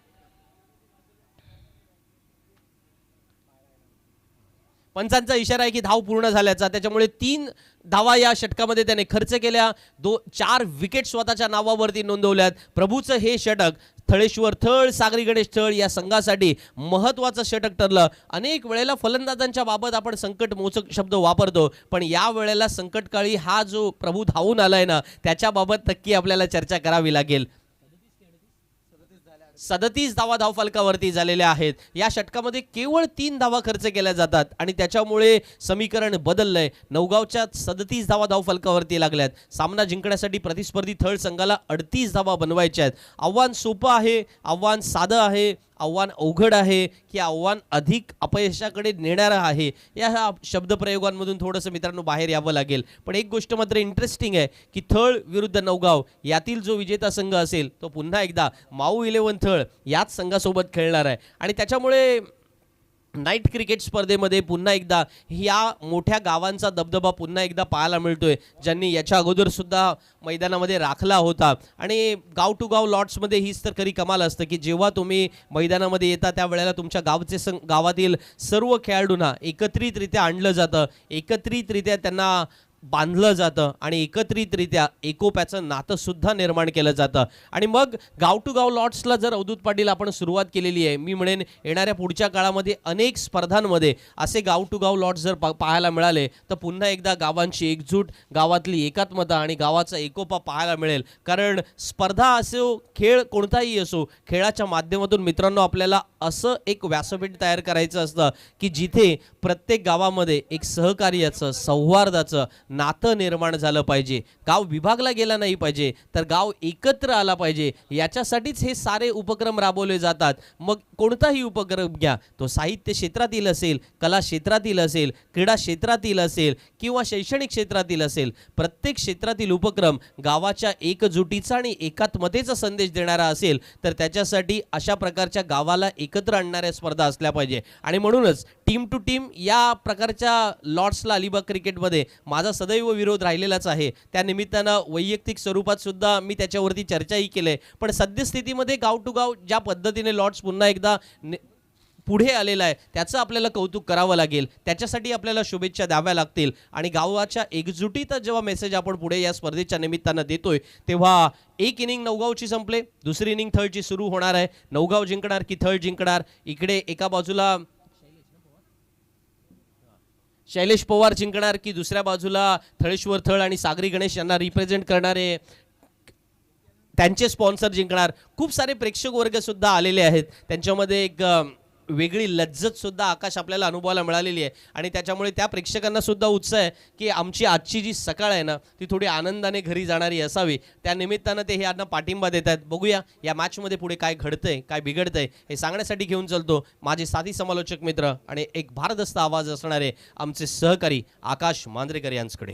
A: पंचांचा इशारा आहे की धाव पूर्ण झाल्याचा, त्याच्यामुळे 3 धावा या षटकामध्ये त्याने खर्च केल्या. 4 विकेट स्वतःच्या नावावरती नोंदवल्यात. प्रभूचं हे षटक थळेश्वर थळ, सागरी गणेश थळ या संघासाठी महत्त्वाचं षटक ठरलं. अनेक वेळेला फलंदाजांच्या बाबत आपण संकट मोचक शब्द वापरतो, पण या वेळेला संकटकाळी हा जो प्रभू धावून आलाय ना, त्याच्याबाबत नक्की आपल्याला चर्चा करावी लागेल. 37 धावा धावफलकावरती झालेल्या आहेत. या षटकामध्ये केवळ 3 धावा खर्च केल्या जातात आणि त्याच्यामुळे समीकरण बदललंय. नवगावच्या 37 धावा धावफलकावरती लागल्यात. सामना जिंकण्यासाठी प्रतिस्पर्धी थळ संघाला 38 धावा बनवायच्या आहेत. आव्हान सोपं आहे, आव्हान साधं आहे, आव्हान अवघड आहे की आव्हान अधिक अपयशाकडे नेणारं आहे, या शब्दप्रयोगांमधून थोडंसं मित्रांनो बाहेर यावं लागेल. पण एक गोष्ट मात्र इंटरेस्टिंग आहे की थळ विरुद्ध नवगाव यातील जो विजेता संघ असेल तो पुन्हा एकदा माऊ 11 थळ याच संघासोबत खेळणार आहे. आणि त्याच्यामुळे नाईट क्रिकेट स्पर्धेमध्ये पुन्हा एकदा या मोठ्या गावांचा दबदबा पुन्हा एकदा पाहायला मिळतोय, ज्यांनी याच्या अगोदर सुद्धा मैदानामध्ये राखला होता. आणि गाव टू गाव लॉट्समध्ये हीच तर खरी कमाल असतं की जेव्हा तुम्ही मैदानामध्ये येता त्यावेळेला तुमच्या गावातील सर्व खेळाडूंना एकत्रितरित्या आणलं जातं, एकत्रितरित्या त्यांना बांधलं जातं आणि एकत्रितरित्या एकोप्याचं नातं सुद्धा निर्माण केलं जातं. आणि मग गाव टू गाव लॉट्सला जर अवधूत पाटील आपण सुरुवात केलेली आहे, मी म्हणेन येणाऱ्या पुढच्या काळामध्ये अनेक स्पर्धांमध्ये असे गाव टू गाव लॉट्स जर पाहायला मिळाले तर पुन्हा एकदा गावांची एकजूट, गावातली एकात्मता आणि गावाचा एकोपा पाहायला मिळेल. कारण स्पर्धा असो, खेळ कोणताही असो, खेळाच्या माध्यमातून मित्रांनो आपल्याला असं एक व्यासपीठ तयार करायचं असतं की जिथे प्रत्येक गावामध्ये एक सहकार्याचं, सौहार्दाचं नातं निर्माण झालं पाहिजे. गाव विभागला गेला नाही पाहिजे, तर गाव एकत्र आला पाहिजे. याच्यासाठीच हे सारे उपक्रम राबवले जातात. मग कोणताही उपक्रम घ्या, तो साहित्य क्षेत्रातील असेल, कला क्षेत्रातील असेल, क्रीडा क्षेत्रातील असेल किंवा शैक्षणिक क्षेत्रातील असेल, प्रत्येक क्षेत्रातील उपक्रम गावाच्या एकजुटीचा आणि एकात्मतेचा संदेश देणारा असेल तर त्याच्यासाठी अशा प्रकारच्या गावाला एकत्र आणणाऱ्या स्पर्धा असल्या पाहिजे. आणि म्हणूनच टीम टू टीम या प्रकारच्या लॉट्सला अलिबाग क्रिकेटमध्ये माझा सदैव विरोध राहिलेलाच आहे. त्या निमित्तानं वैयक्तिक स्वरूपात सुद्धा मी त्याच्यावरती चर्चाही केली. पण सद्यस्थितीमध्ये गाव टू गाव ज्या पद्धतीने लॉट्स पुन्हा एकदा पुढे आलेला आहे त्याचं आपल्याला कौतुक करावं लागेल. त्याच्यासाठी आपल्याला शुभेच्छा द्याव्या लागतील. आणि गावाच्या एकजुटीचा जेव्हा मेसेज आपण पुढे या स्पर्धेच्या निमित्तानं देतोय तेव्हा एक इनिंग नवगावची संपले, दुसरी इनिंग थळची सुरू होणार आहे. नवगाव जिंकणार की थळ जिंकणार? इकडे एका बाजूला शैलेश पवार जिंकणार की दुसऱ्या बाजूला थळेश्वर थळ आणि सागरी गणेश यांना रिप्रेझेंट करणारे त्यांचे स्पॉन्सर जिंकणार? खूप सारे प्रेक्षक वर्ग सुद्धा आलेले आहेत. त्यांच्यामध्ये एक वेगळी लज्जत सुद्धा आकाश आपल्याला अनुभवायला मिळालेली आहे. आणि त्याच्यामुळे त्या प्रेक्षकांना सुद्धा उत्साह आहे की आमची आजची जी सकाळ आहे ना ती थोडी आनंदाने घरी जाणारी असावी. त्या निमित्तानं ते हे यांना पाठिंबा देत आहेत. बघूया या मॅचमध्ये पुढे काय घडतंय, काय बिघडतंय हे सांगण्यासाठी घेऊन चलतो माझे साथी समालोचक मित्र आणि एक भारदस्त आवाज असणारे आमचे सहकारी आकाश मांजरेकर यांच्याकडे.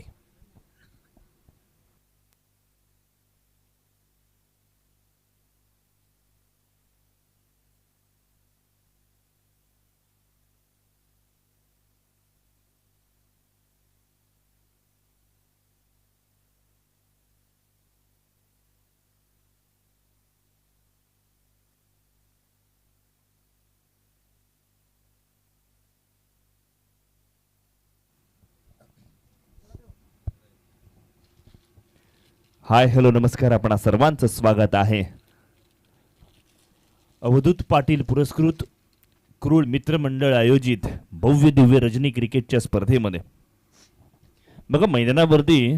B: हाय हॅलो नमस्कार, आपणा सर्वांचं स्वागत आहे अवधूत पाटील पुरस्कृत क्रूड मित्रमंडळ आयोजित भव्य दिव्य रजनी क्रिकेटच्या स्पर्धेमध्ये. बघा मैदानावरती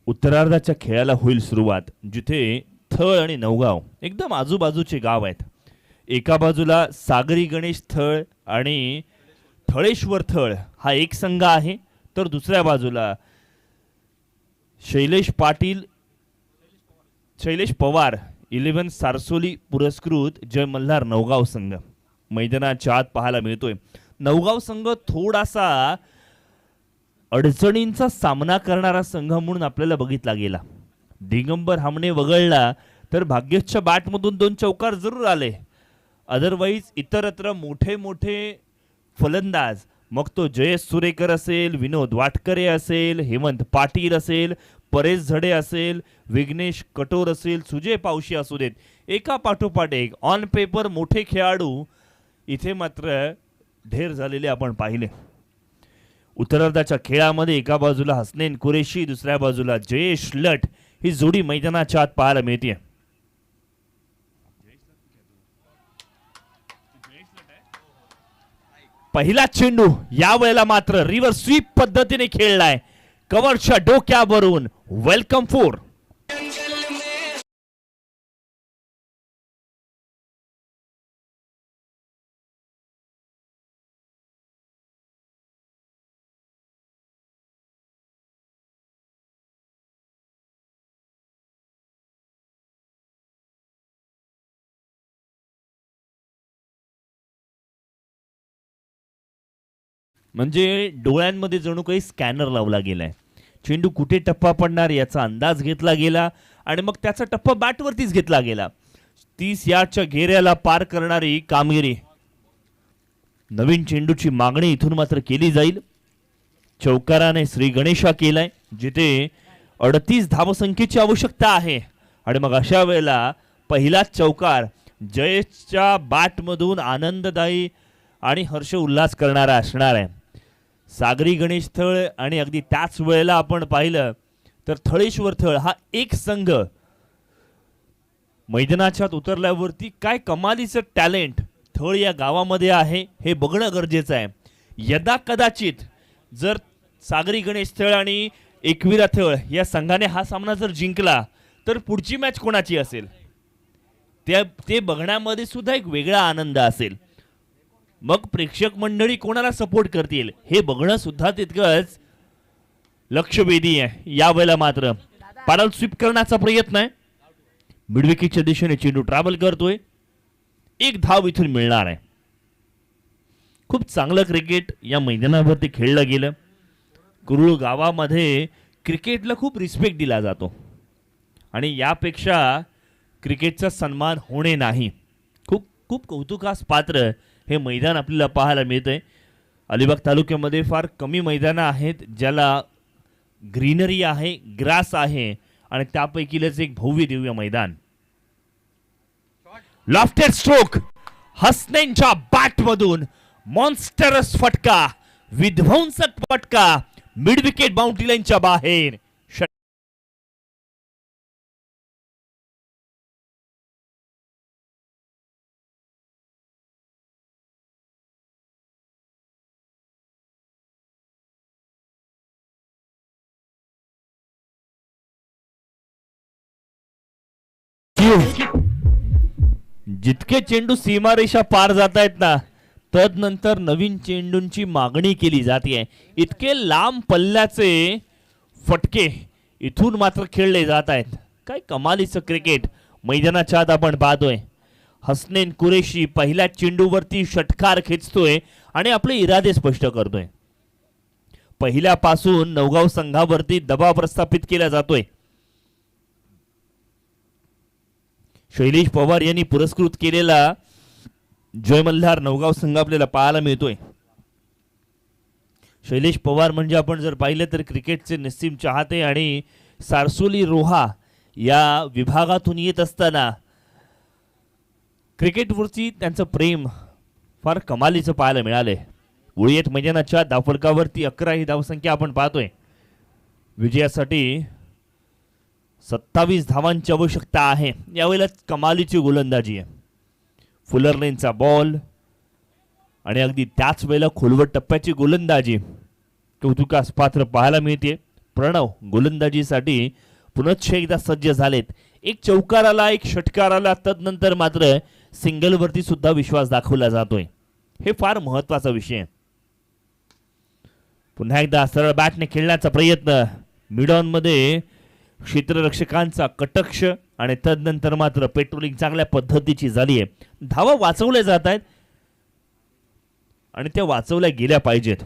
B: उत्तरार्धाच्या खेळाला होईल सुरुवात, जिथे थळ आणि नवगाव एकदम आजूबाजूचे गाव आहेत. एका बाजूला सागरी गणेश थळ आणि थळेश्वर थळ हा एक संघ आहे, तर दुसऱ्या बाजूला शैलेश पवार 11 सारसोली पुरस्कृत जय मल्हार नवगाव संघ मैदानाच्या आत पाहायला मिळतोय. नवगाव संघ थोडासा अडचणींचा सामना करणारा संघ म्हणून आपल्याला बघितला गेला. दिगंबर हामणे वगळला तर भाग्येशच्या बॅटमधून 2 चौकार जरूर आले. अदरवाईज इतरत्र मोठे मोठे फलंदाज, मग तो जयेश सुरेकर असेल, विनोद वाटकरे असेल, हेमंत पाटील असेल, परेश झडे असेल, विघ्नेश कटोर असेल, सुजय पावशी असू देत, एका पाठोपाठ एक ऑन पेपर मोठे खेळाडू इथे मात्र ढेर झालेले आपण पाहिले. उत्तरार्धाच्या खेळामध्ये एका बाजूला हसनैन कुरेशी, दुसऱ्या बाजूला जयेश लट ही जोडी मैदानाच्या आत पाहायला मिळते. पहिला चेंडू या वेळेला मात्र रिव्हर्स स्वीप पद्धतीने खेळलाय कव्हरच्या डोक्यावरून. वेलकम 4. म्हणजे डोळ्यांमध्ये जणू काही स्कॅनर लावला गेलाय. चेंडू कुठे टप्पा पडणार याचा अंदाज घेतला गेला आणि मग त्याचा टप्पा बॅटवरतीच घेतला गेला. 30 यार्डच्या घेऱ्याला पार करणारी कामगिरी. नवीन चेंडूची मागणी इथून मात्र केली जाईल. चौकाराने श्री गणेशा केलाय जिथे 38 धावसंख्येची आवश्यकता आहे आणि मग अशा वेळेला पहिला चौकार जयेशच्या बॅटमधून आनंददायी आणि हर्ष उल्हास करणारा असणार आहे. सागरी गणेश थळ आणि अगदी त्याच वेळेला आपण पाहिलं तर थळेश्वर थळ हा एक संघ मैदानाच्यात उतरल्यावरती काय कमालीचं टॅलेंट थळ या गावामध्ये आहे हे बघणं गरजेचं आहे. यदा कदाचित जर सागरी गणेश थळ आणि एकविरा थळ या संघाने हा सामना जर जिंकला तर पुढची मॅच कोणाची असेल ते बघण्यामध्ये सुद्धा एक वेगळा आनंद असेल. मग प्रेक्षक मंडळी कोणाला सपोर्ट करतील हे बघणं सुद्धा तितकंच लक्षवेधी आहे. यावेळेला मात्र पॅडल स्वीप करण्याचा प्रयत्न आहे. मिडविकेटच्या दिशेने चेंडू ट्रॅव्हल करतोय. 1 धाव इथून मिळणार आहे. खूप चांगलं क्रिकेट या मैदानावरती खेळलं गेलं. कुरुळ गावामध्ये क्रिकेटला खूप रिस्पेक्ट दिला जातो आणि यापेक्षा क्रिकेटचा सन्मान होणे नाही. खूप खूप कौतुकास पात्र हे मैदान आपल्याला पाहायला मिळतंय. अलिबाग तालुक्यामध्ये फार कमी मैदानं आहेत ज्याला ग्रीनरी आहे, ग्रास आहे आणि त्यापैकीच एक भव्य दिव्य मैदान. लॉफ्टेड स्ट्रोक हसनैनच्या बॅटमधून मॉन्स्टरस फटका, विध्वंसक फटका मिड विकेट बाउंड्री लाईनच्या बाहेर. जितके चेंडू सीमारेषा पार जात आहेत ना तदनंतर नवीन चेंडूंची मागणी केली जाते. इतके लांब पल्ल्याचे फटके इथून मात्र खेळले जात आहेत. काय कमालीचं क्रिकेट मैदानाच्या आत आपण पाहतोय. हसनैन कुरेशी पहिल्या चेंडूवरती षटकार खेचतोय आणि आपले इरादे स्पष्ट करतोय. पहिल्यापासून नवगाव संघावरती दबाव प्रस्थापित केला जातोय. शैलेश पवार यांनी पुरस्कृत केलेला जय मल्हार नवगाव संघ आपल्याला पाहायला मिळतोय. शैलेश पवार म्हणजे आपण जर पाहिलं तर क्रिकेटचे निस्सीम चाहते आणि सारसोली रोहा या विभागातून येत असताना क्रिकेटवरती त्यांचं प्रेम फार कमालीचं पाहायला मिळालंय. उळियत मैदानाच्या धावफलकावरती 11 ही धावसंख्या आपण पाहतोय. विजयासाठी 27 धावांची आवश्यकता आहे. यावेळेला कमालीची गोलंदाजी आहे. फुलर लेनचा बॉल आणि अगदी त्याच वेळेला खोलवट टप्प्याची गोलंदाजी कौतुकास पात्र पाहायला मिळते. प्रणव गोलंदाजीसाठी पुनश्च एकदा सज्ज झालेत. एक चौकार आला, एक षटकार आला, तदनंतर मात्र सिंगलवरती सुद्धा विश्वास दाखवला जातोय. हे फार महत्वाचा विषय आहे. पुन्हा एकदा सरळ बॅटने खेळण्याचा प्रयत्न. मिड ऑन मध्ये क्षेत्ररक्षकांचा कटाक्ष आणि तदनंतर मात्र पेट्रोलिंग चांगल्या पद्धतीची झाली आहे. धावा वाचवल्या जात आहेत आणि त्या वाचवल्या गेल्या पाहिजेत.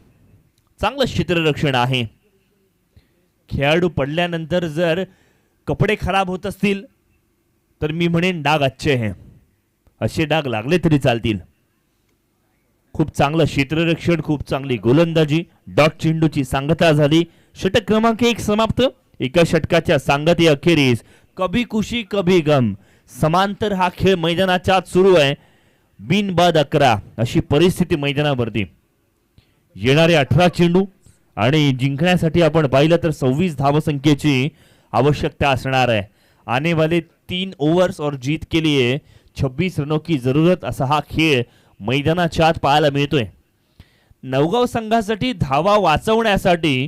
B: चांगलं क्षेत्ररक्षण आहे. खेळाडू पडल्यानंतर जर कपडे खराब होत असतील तर मी म्हणेन डाग अच्छे हैं, असे डाग लागले तरी चालतील. खूप चांगलं क्षेत्ररक्षण, खूप चांगली गोलंदाजी. डॉट चेंडूची सांगता झाली. षटक क्रमांक 1 समाप्त. एका षटकाच्या सांगते अखेरीस कभी खुशी कभी गम समांतर हा खेळ मैदानाच्या आत सुरू आहे. बिनबाद 11 अशी परिस्थिती मैदानावरती. येणारे 18 चेंडू आणि जिंकण्यासाठी आपण पाहिलं तर 26 धावसंख्येची आवश्यकता असणार आहे. आने वाले 3 ओव्हर्स और जीत के लिए 26 रनों की जरूरत असा हा खेळ मैदानाच्या आत पाहायला मिळतोय. नवगाव संघासाठी धावा वाचवण्यासाठी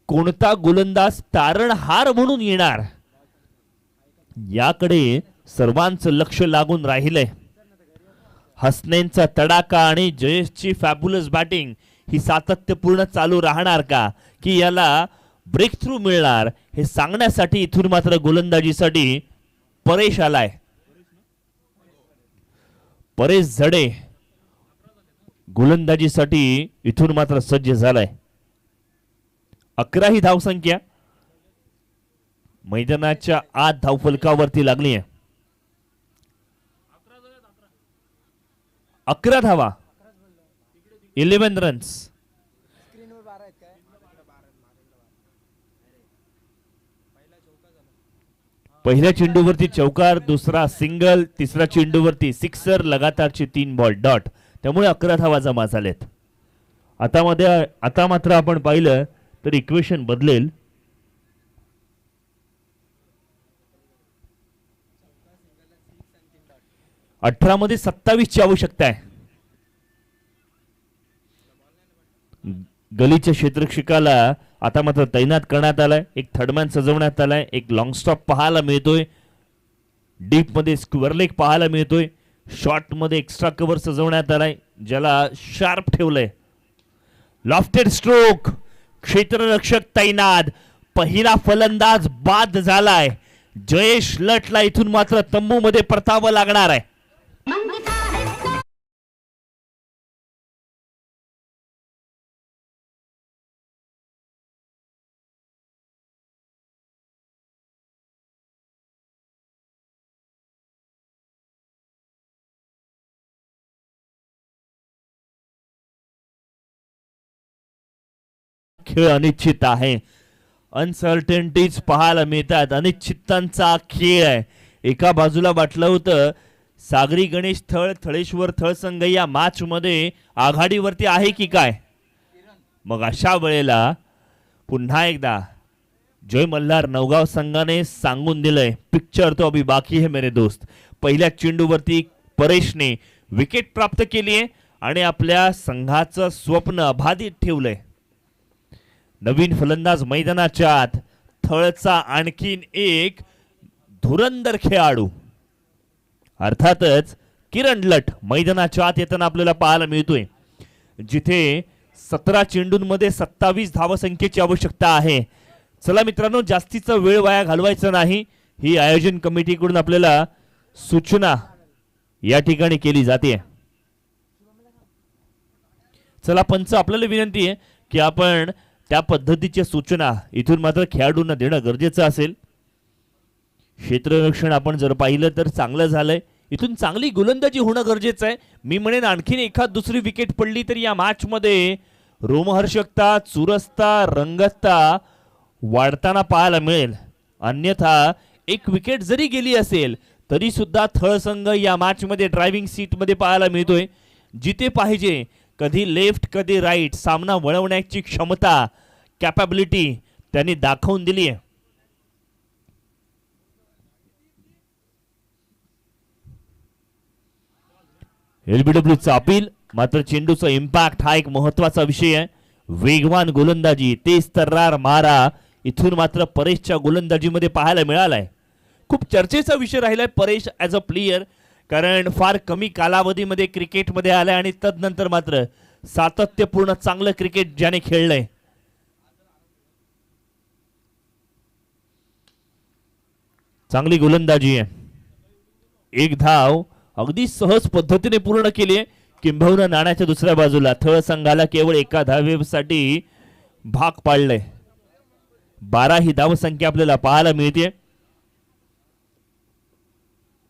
B: कोणता गोलंदाज तारणहार म्हणून येणार याकडे सर्वांचं लक्ष लागून राहिलंय. हसनेंचा तडाखा आणि जयेशची फॅब्युलस बॅटिंग ही सातत्यपूर्ण चालू राहणार का की याला ब्रेक थ्रू मिळणार हे सांगण्यासाठी इथून मात्र गोलंदाजीसाठी परेश आलाय. परेश झडे गोलंदाजीसाठी इथून मात्र सज्ज झालाय. 11 ही धावसंख्या मैदानाच्या आत धावफलकावरती लागली आहे. 11 धावा, 11 रन्स. पहिल्या चेंडूवरती चौकार, दुसरा सिंगल, तिसऱ्या चेंडूवरती सिक्सर, लगातारचे 3 बॉल डॉट. त्यामुळे 11 धावा जमा झालेत. आता मात्र आपण पाहिलं तर इक्वेशन बदलेल. मध्ये 27 ची आवश्यकता आहे. गलीच्या क्षेत्ररक्षकाला आता मात्र तैनात करण्यात आलाय. एक थर्डमॅन सजवण्यात आलाय. एक लॉंग स्टॉप पाहायला मिळतोय. डीप मध्ये स्क्वेअर लेग पाहायला मिळतोय. शॉर्ट मध्ये एक्स्ट्रा कव्हर सजवण्यात आलाय ज्याला शार्प ठेवलंय. लॉफ्टेड स्ट्रोक, क्षेत्ररक्षक तैनात. पहिला फलंदाज बाद झालाय. जयेश लटला इथून मात्र तंबू मध्ये परतावं लागणार आहे. खेळ अनिश्चित आहे. अनसर्टनिटीज पाहायला मिळतात. अनिश्चितांचा खेळ आहे. एका बाजूला वाटलं होतं सागरी गणेश थळ, थळेश्वर थळ संघ या मॅच मध्ये आघाडीवरती आहे की काय, मग अशा वेळेला पुन्हा एकदा जय मल्हार नवगाव संघाने सांगून दिलंय पिक्चर तो अभी बाकी है मेरे दोस्त. पहिल्या चेंडूवरती परेशने विकेट प्राप्त केली आहे आणि आपल्या संघाचं स्वप्न अबाधित ठेवलंय. नवीन फलंदाज मैदानाच्या आत. थळचा आणखीन एक धुरंदर खेळाडू अर्थातच किरण लट मैदानाच्या आत येताना आपल्याला पाहायला मिळतोय. जिथे 17 चेंडूंमध्ये 27 धावसंख्येची आवश्यकता आहे. चला मित्रांनो, जास्तीचा वेळ वाया घालवायचा नाही. ही आयोजन कमिटीकडून आपल्याला सूचना या ठिकाणी केली जाते. चला पंच, आपल्याला विनंती आहे की आपण त्या पद्धतीच्या सूचना इथून मात्र खेळाडूंना देणं गरजेचं असेल. क्षेत्ररक्षण आपण जर पाहिलं तर चांगलं झालंय. इथून चांगली गोलंदाजी होणं गरजेचं आहे. मी म्हणेन आणखीन एखाद दुसरी विकेट पडली तर या मॅच मध्ये रोमहर्षकता, चुरसता, रंगतता वाढताना पाहायला मिळेल. अन्यथा एक विकेट जरी गेली असेल तरी सुद्धा थळ संघ या मॅच मध्ये ड्रायव्हिंग सीट मध्ये पाहायला मिळतोय. जिथे पाहिजे कधी लेफ्ट कधी राईट सामना वळवण्याची क्षमता, कॅपॅबिलिटी त्यांनी दाखवून दिली आहे. एलबीडब्ल्यूचा अपील. मात्र चेंडूचा इम्पॅक्ट हा एक महत्वाचा विषय आहे. वेगवान गोलंदाजी, तेज तर्रार मारा इथून मात्र परेशच्या गोलंदाजीमध्ये पाहायला मिळालाय. खूप चर्चेचा विषय राहिलाय परेश ॲज अ प्लेयर, कारण फार कमी कालावधीमध्ये क्रिकेटमध्ये आलाय आणि तदनंतर मात्र सातत्यपूर्ण चांगलं क्रिकेट ज्याने खेळलंय. चांगली गोलंदाजी आहे. एक धाव अगदी सहज पद्धतीने पूर्ण केली आहे. किंबहुना नाण्याच्या दुसऱ्या बाजूला थळ संघाला केवळ एका धावेसाठी भाग पाडलंय. 12 ही धावसंख्या आपल्याला पाहायला मिळते.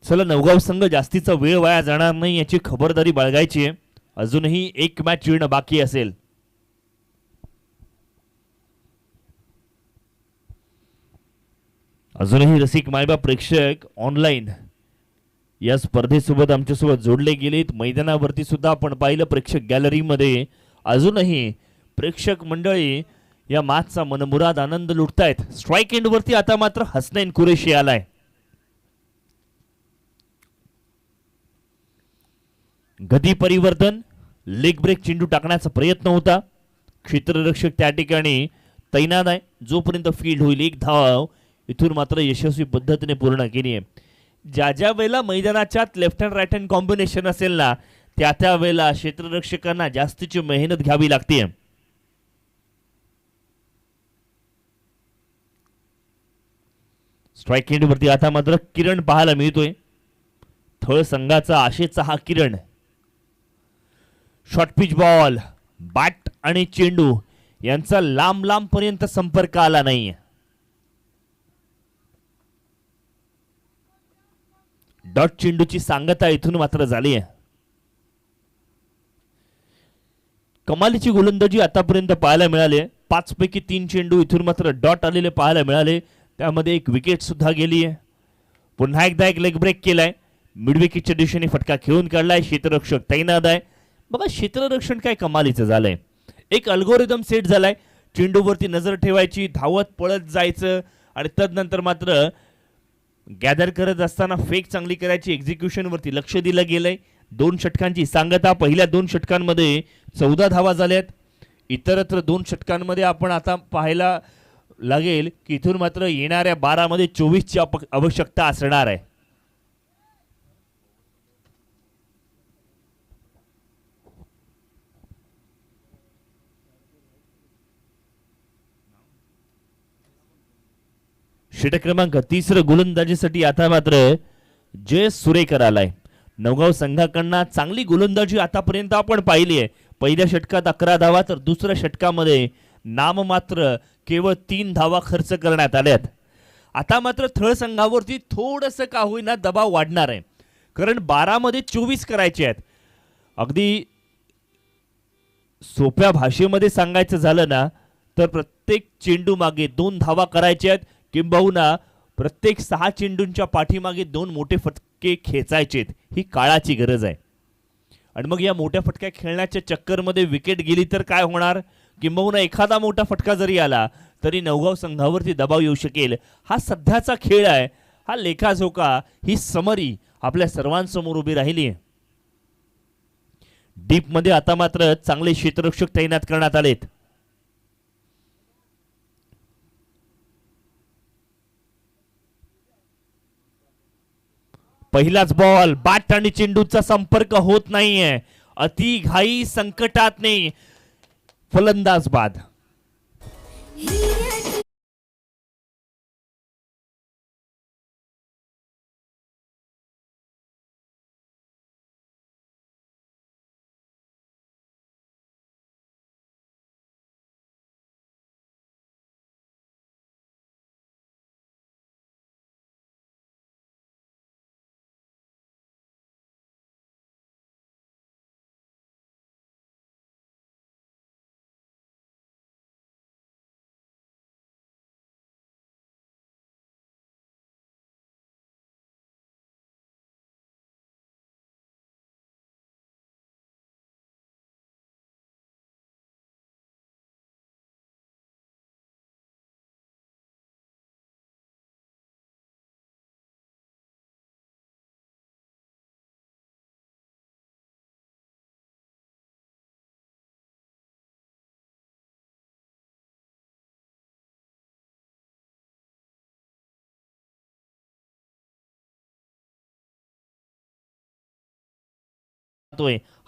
B: चला नवगाव संघ जास्तीचा वेळ वाया जाणार नाही याची खबरदारी बाळगायची आहे. अजूनही एक मॅच जिणं बाकी असेल. अजूनही रसिक मायबाप प्रेक्षक ऑनलाईन या स्पर्धेसोबत आमच्यासोबत जोडले गेलेत. मैदानावरती सुद्धा आपण पाहिलं प्रेक्षक गॅलरीमध्ये अजूनही प्रेक्षक मंडळी या मॅचचा मनमुराद आनंद लुटतायत. स्ट्राइक एंड वरती आता मात्र हसनैन कुरेशी आलाय. गती परिवर्तन, लेग ब्रेक चेंडू टाकण्याचा प्रयत्न होता. क्षेत्ररक्षक त्या ठिकाणी तैनात आहे. जोपर्यंत फील्ड होईल एक धाव इथून मात्र यशस्वी पद्धतीने पूर्ण केली आहे. ज्या ज्या वेळेला मैदानाच्या left hand right hand combination असेल ना त्या त्या वेळेला क्षेत्ररक्षकांना जास्तीची मेहनत घ्यावी लागते. स्ट्राइक एंड वरती आता मात्र किरण पाहायला मिळतोय. थळ संघाचा आशेचा हा किरण. शॉर्ट पिच बॉल, बॅट आणि चेंडू यांचा लांब लांब पर्यंत संपर्क आला नाही. डॉट चेंडूची सांगता इथून मात्र झाली आहे. कमालीची गोलंदाजी आतापर्यंत पाहायला मिळाली. 5 पैकी 3 चेंडू इथून मात्र डॉट आलेले पाहायला मिळाले. त्यामध्ये एक विकेट सुद्धा गेली आहे. पुन्हा एकदा एक लेग ब्रेक केलाय. मिड विकेटच्या दिशेने फटका खेळून काढलाय. क्षेत्ररक्षक तैनात आहे. बघा क्षेत्ररक्षण काय कमालीचं झालंय. एक अल्गोरिदम सेट झालाय. चेंडूवरती नजर ठेवायची, धावत पळत जायचं आणि तदनंतर मात्र गॅदर करत असताना फेक चांगली करायची. एक्झिक्युशन वरती लक्ष दिलं गेलंय. 2 षटकांची सांगता. पहिल्या 2 षटकांमध्ये 14 धावा झाल्यात. इतरत्र 2 षटकांमध्ये आपण आता पाहायला लागेल की इथून मात्र येणाऱ्या 12 मध्ये 24ची आवश्यकता असणार आहे. षटक क्रमांक 30 गोलंदाजीसाठी आता मात्र जय सुरेकर आलाय. नवगाव संघाकडनं चांगली गोलंदाजी आतापर्यंत आपण पाहिली आहे. पहिल्या षटकात 11 धावा तर दुसऱ्या षटकामध्ये नाममात्र केवळ 3 धावा खर्च करण्यात आल्यात. आता मात्र थळ संघावरती थोडंसं का होईना दबाव वाढणार आहे. कारण 12 मध्ये 24 करायचे आहेत. अगदी सोप्या भाषेमध्ये सांगायचं झालं ना तर प्रत्येक चेंडू मागे 2 धावा करायच्या आहेत. किंबहुना प्रत्येक 6 चेंडूंच्या पाठीमागे 2 मोठे फटके खेचायचेत. ही काळाची गरज आहे. आणि मग या मोठ्या फटक्या खेळण्याच्या चक्करमध्ये विकेट गेली तर काय होणार. किंबहुना एखादा मोठा फटका जरी आला तरी नवगाव संघावरती दबाव येऊ शकेल. हा सध्याचा खेळ आहे. हा लेखाजोखा, ही समरी आपल्या सर्वांसमोर उभी राहिली आहे. डीप मध्ये आता मात्र चांगले क्षेत्ररक्षक तैनात करण्यात आलेत. पहिलाच बॉल, बॅट आणि चेंडूचा संपर्क होत नाहीये. अति घाई संकटात नाही. फलंदाज बाद.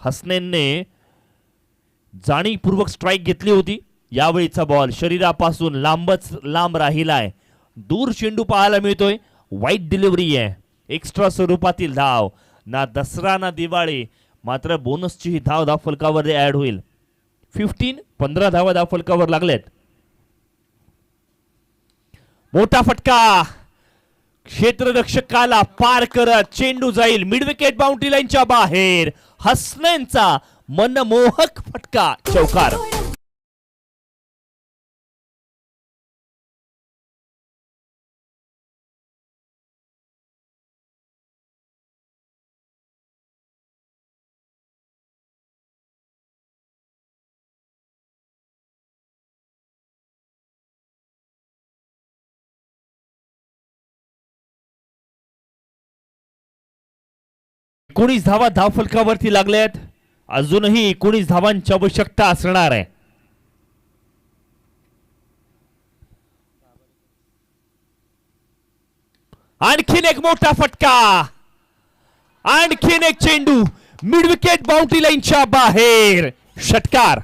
B: हसनैनने जाणीवपूर्वक स्ट्राइक घेतली होती. यावेळीचा बॉल शरीरापासून लांबच लांब राहिलाय. दूर चेंडू पाहायला मिळतोय. वाईट डिलिव्हरी आहे, एक्स्ट्रा स्वरूपातील धाव. ना दसरा ना दिवाळी, मात्र बोनसची ही धाव धावफलकावर ऍड होईल. 15 धावा धावफलकावर लागल्यात. मोठा फटका, क्षेत्ररक्षकाला पार करत चेंडू जाईल मिड विकेट बाउंड्री लाईनच्या बाहेर. हसनैनचा मनमोहक फटका, चौकार. एकोणीस धावा धावफलकावरती लागल्यात. अजूनही 19 धावांची आवश्यकता असणार आहे. आणखीन एक मोठा फटका, आणखीन एक चेंडू मिड विकेट बाउंड्री लाईनच्या बाहेर, षटकार.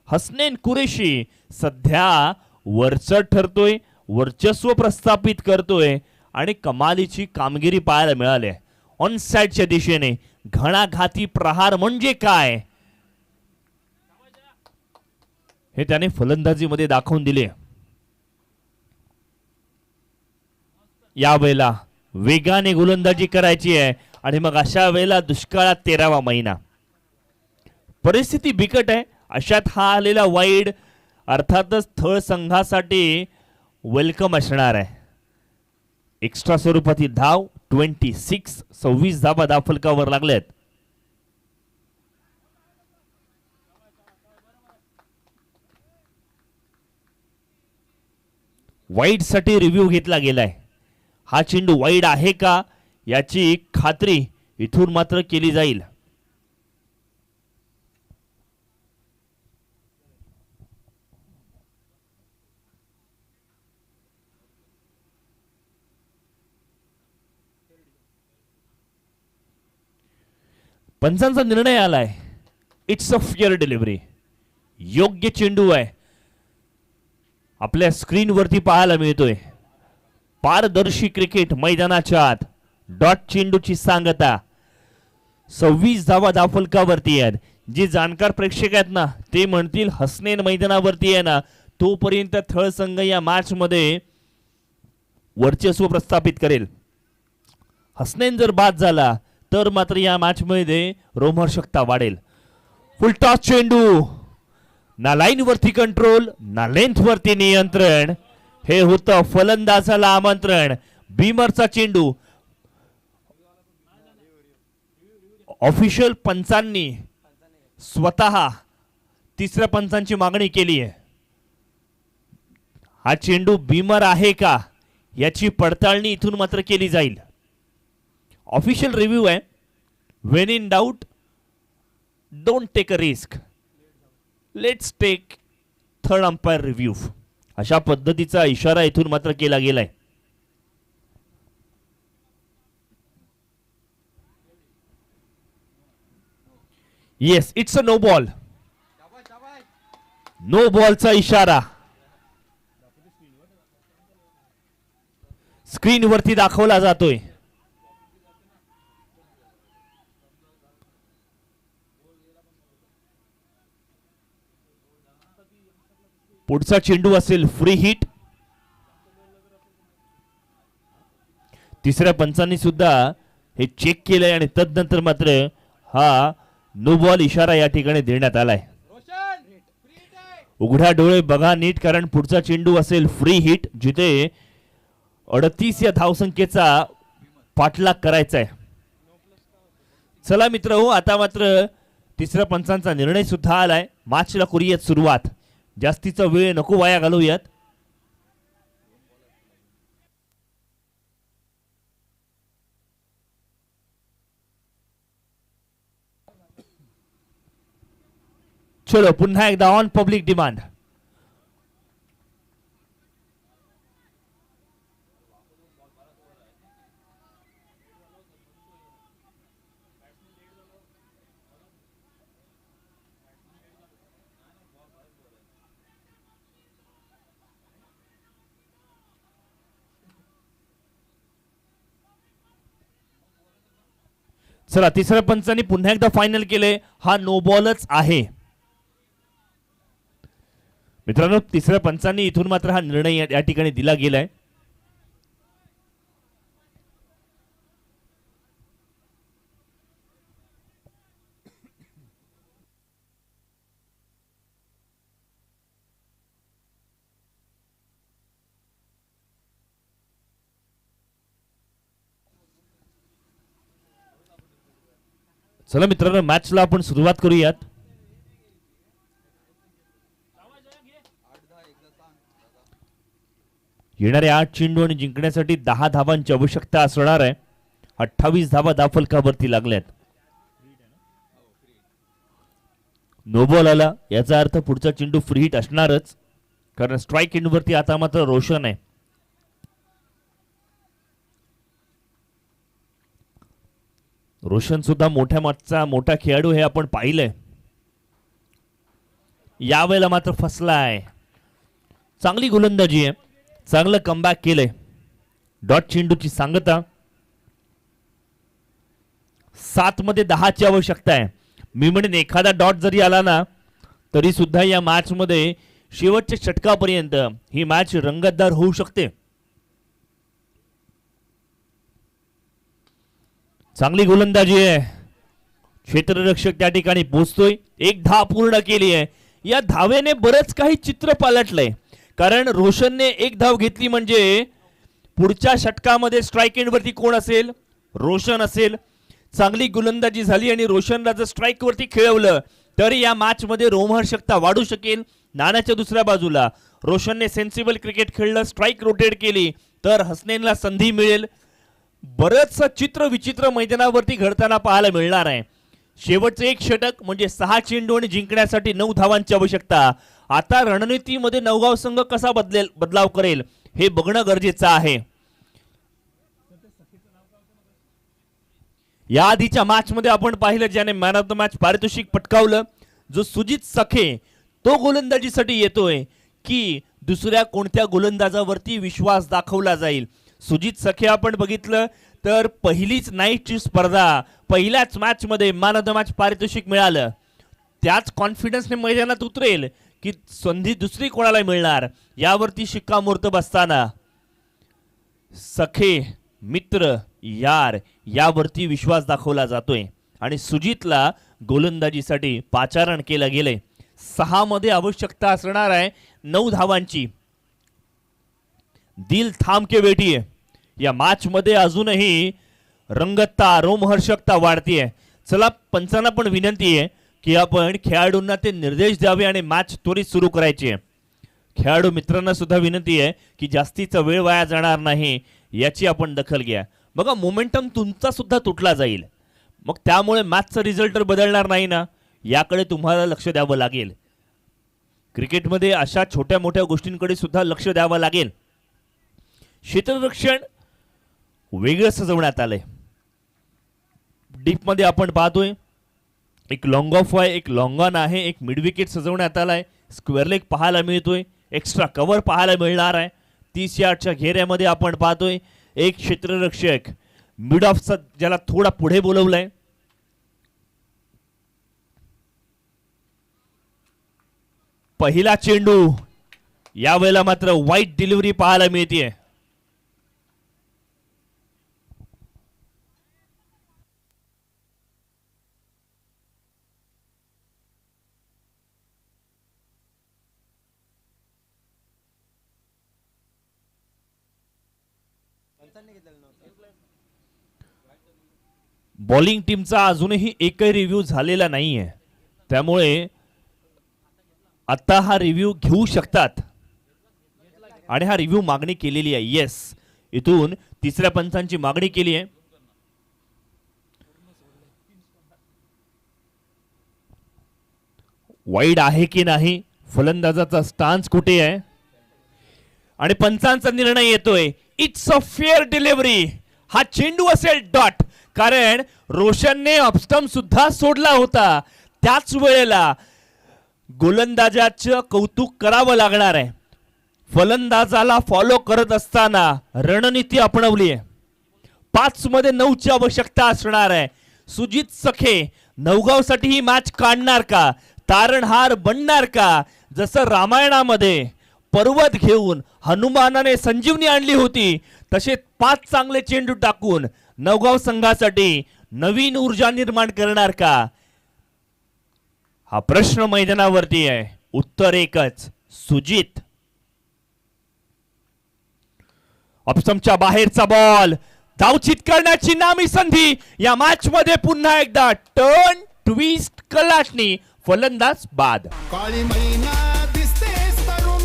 B: हसनैन कुरेशी सध्या वरचढ ठरतोय, वर्चस्व प्रस्थापित करतोय आणि कमालीची कामगिरी पाहायला मिळाली. ऑन साइडच्या दिशेने घणाघाती प्रहार म्हणजे काय हे त्याने फलंदाजीमध्ये दाखवून दिले. यावेळेला वेगाने गोलंदाजी करायची आहे आणि मग अशा वेळेला दुष्काळात 13वा महिना. परिस्थिती बिकट आहे. अशात हा आलेला वाईड अर्थातच थळ संघासाठी वेलकम असणार आहे. एक्स्ट्रा स्वरूपातील धाव 26 धावा धावफलकावर लागल्यात. वाईड साठी रिव्ह्यू घेतला गेलाय. हा चेंडू वाईड आहे का याची खात्री इथून मात्र केली जाईल. पंचांचा निर्णय आलाय. It's a fair delivery. योग्य चेंडू आहे. आपल्या स्क्रीनवरती पाहायला मिळतोय. पारदर्शी क्रिकेट मैदानाच्या आत डॉट चेंडूची सांगता. 26 धावा धावफलकावरती आहेत. जे जाणकार प्रेक्षक आहेत ना ते म्हणतील हसनैन मैदानावरती आहे ना तोपर्यंत थळ संघ या मॅच मध्ये वर्चस्व प्रस्थापित करेल. हसनैन जर बाद झाला तर मात्र या मॅच मध्ये रोमहर्षकता वाढेल. फुलटॉस चेंडू, ना लाईन वरती कंट्रोल ना लेंथ वरती नियंत्रण. हे होतं फलंदाजाला आमंत्रण. बीमरचा चेंडू. ऑफिशियल पंचांनी स्वतः तिसऱ्या पंचांची मागणी केली आहे. हा चेंडू बीमर आहे का याची पडताळणी इथून मात्र केली जाईल. ऑफिशियल रिव्ह्यू आहे. When in doubt don't take a risk, let's take third umpire review. अशा पद्धतीचा इशारा इथून मात्र केला गेलाय. Yes, it's a no ball. No बॉलचा इशारा स्क्रीनवरती दाखवला जातोय. पुढचा चेंडू असेल फ्री हिट. तिसऱ्या पंचांनी सुद्धा हे चेक केलंय आणि तदनंतर मात्र हा नो बॉल इशारा या ठिकाणी देण्यात आलाय. उघड्या डोळे बघा नीट, कारण पुढचा चेंडू असेल फ्री हिट, जिथे 38 या धावसंख्येचा पाठलाग करायचा आहे. चला मित्र हो, आता मात्र तिसऱ्या पंचांचा निर्णय सुद्धा आलाय. मॅचला करूयात सुरुवात, जास्तीचा वेळ नको वाया घालवूयात. चलो पुन्हा एकदा ऑन पब्लिक डिमांड. चला तिसऱ्या पंचांनी पुन्हा एकदा फायनल केले, हा नो बॉलच आहे. मित्रांनो तिसऱ्या पंचांनी इथून मात्र हा निर्णय या ठिकाणी दिला गेलाय. चला मित्रांनो मॅचला आपण सुरुवात करूयात. येणाऱ्या 8 चेंडू आणि जिंकण्यासाठी 10 धावांची आवश्यकता असणार आहे. 28 धावा धावफलकावरती लागल्यात. नो बॉल आला याचा अर्थ पुढचा चेंडू फ्री हिट असणारच, कारण स्ट्राईक एंडवरती आता मात्र रोशन आहे. रोशन सुद्धा मोठ्या मागचा मोठा खेळाडू हे आपण पाहिलंय. यावेळेला मात्र फसलाय. चांगली गोलंदाजी आहे, चांगलं कमबॅक केलंय. डॉट चेंडूची सांगता. 7 मध्ये 10 ची आवश्यकता आहे. मी म्हणेन एखादा डॉट जरी आला ना तरी सुद्धा या मॅच मध्ये शेवटच्या षटकापर्यंत ही मॅच रंगतदार होऊ शकते. चांगली गोलंदाजी आहे. क्षेत्ररक्षक त्या ठिकाणी पोहोचतोय. एक धाव पूर्ण केली आहे. या धावेने बरंच काही चित्र पालटलंय, कारण रोशनने एक धाव घेतली म्हणजे पुढच्या षटकामध्ये स्ट्राईक एंडवरती कोण असेल? रोशन असेल. चांगली गोलंदाजी झाली आणि रोशनला जर स्ट्राईक वरती खेळवलं तर या मॅच मध्ये रोमहर्षकता वाढू शकेल. नाण्याच्या दुसऱ्या बाजूला रोशनने सेन्सिबल क्रिकेट खेळलं, स्ट्राईक रोटेट केली तर हसनैनला संधी मिळेल. बरंचसं चित्र विचित्र मैदानावरती घडताना पाहायला मिळणार आहे. शेवटचं एक षटक म्हणजे 6 चेंडू आणि जिंकण्यासाठी 9 धावांची आवश्यकता. आता रणनीतीमध्ये नवगाव संघ कसा बदलाव करेल हे बघणं गरजेचं आहे. या आधीच्या मॅच मध्ये आपण पाहिलं ज्याने मॅन ऑफ द मॅच पारितोषिक पटकावलं, जो सुजित सखे, तो गोलंदाजीसाठी येतोय की दुसऱ्या कोणत्या गोलंदाजावरती विश्वास दाखवला जाईल. सुजित सखे आपण बघितलं तर पहिलीच नाईटची स्पर्धा, पहिल्याच मॅच मध्ये मॅन ऑफ द मॅच पारितोषिक मिळालं. त्याच कॉन्फिडन्सने मैदानात उतरेल की संधी दुसरी कोणाला मिळणार यावरती शिक्कामोर्तब असताना सखे, मित्र, यार यावरती विश्वास दाखवला जातोय आणि सुजितला गोलंदाजीसाठी पाचारण केलं गेलंय. 6 मध्ये आवश्यकता असणार आहे 9 धावांची. दिल थांब के बैठिए. या मॅच मध्ये अजूनही रंगतता, रोमहर्षकता वाढतीये. चला पंचांना पण विनंती आहे की आपण खेळाडूंना ते निर्देश द्यावे आणि मॅच त्वरित सुरू करायची आहे. खेळाडू मित्रांना सुद्धा विनंती आहे की जास्तीचा वेळ वाया जाणार नाही याची आपण दखल घ्या. बघा मोमेंटम तुमचा सुद्धा तुटला जाईल, मग त्यामुळे मॅचचा रिझल्ट तर बदलणार नाही ना, याकडे तुम्हाला लक्ष द्यावं लागेल. क्रिकेटमध्ये अशा छोट्या मोठ्या गोष्टींकडे सुद्धा लक्ष द्यावं लागेल. क्षेत्ररक्षण वेगळं सजवण्यात आलंय. डीप मध्ये आपण पाहतोय एक लॉंग ऑफ आहे, एक लॉंग ऑन आहे, एक मिड विकेट सजवण्यात आलाय. स्क्वेअर लेग पाहायला मिळतोय, एक्स्ट्रा कव्हर पाहायला मिळणार आहे. 30 यार्डच्या घेऱ्यामध्ये आपण पाहतोय एक क्षेत्ररक्षक मिड ऑफचा ज्याला थोडा पुढे बोलवलाय. पहिला चेंडू, यावेळेला मात्र वाईट डिलिव्हरी पाहायला मिळते. बॉलिंग टीमचा अजूनही एकही रिव्ह्यू झालेला नाहीये, त्यामुळे आता हा रिव्ह्यू घेऊ शकतात आणि हा रिव्ह्यू मागणी केलेली आहे. येस, इथून तिसऱ्या पंचांची मागणी केली आहे. वाईड आहे की नाही, फलंदाजाचा स्टान्स कुठे आहे आणि पंचांचा निर्णय येतोय. It's a fair delivery. हा चेंडू असेल डॉट, कारण रोशनने ऑफस्टंप सुद्धा सोडला होता. त्याच वेळेला गोलंदाजाचं कौतुक करावं लागणार आहे. फलंदाजाला फॉलो करत असताना रणनीती आपणवली आहे. 5 मध्ये 9 ची आवश्यकता असणार आहे. सुजित सखे नवगावसाठी ही मॅच काढणार का, तारणहार बनणार का? जसं रामायणामध्ये पर्वत घेऊन हनुमानाने संजीवनी आणली होती, तसे 5 चांगले चेंडू टाकून नवगाव संघासाठी नवीन ऊर्जा निर्माण करणार का? हा प्रश्न मैदानावरती आहे. उत्तर एकच, सुजित. ऑप्शनच्या बाहेरचा बॉल, धावचित करण्याची नामी संधी. या मॅच मध्ये पुन्हा एकदा टर्न ट्विस्ट कलाटणी, फलंदाज बाद.
C: काळी मैना दिसतेस तरुण.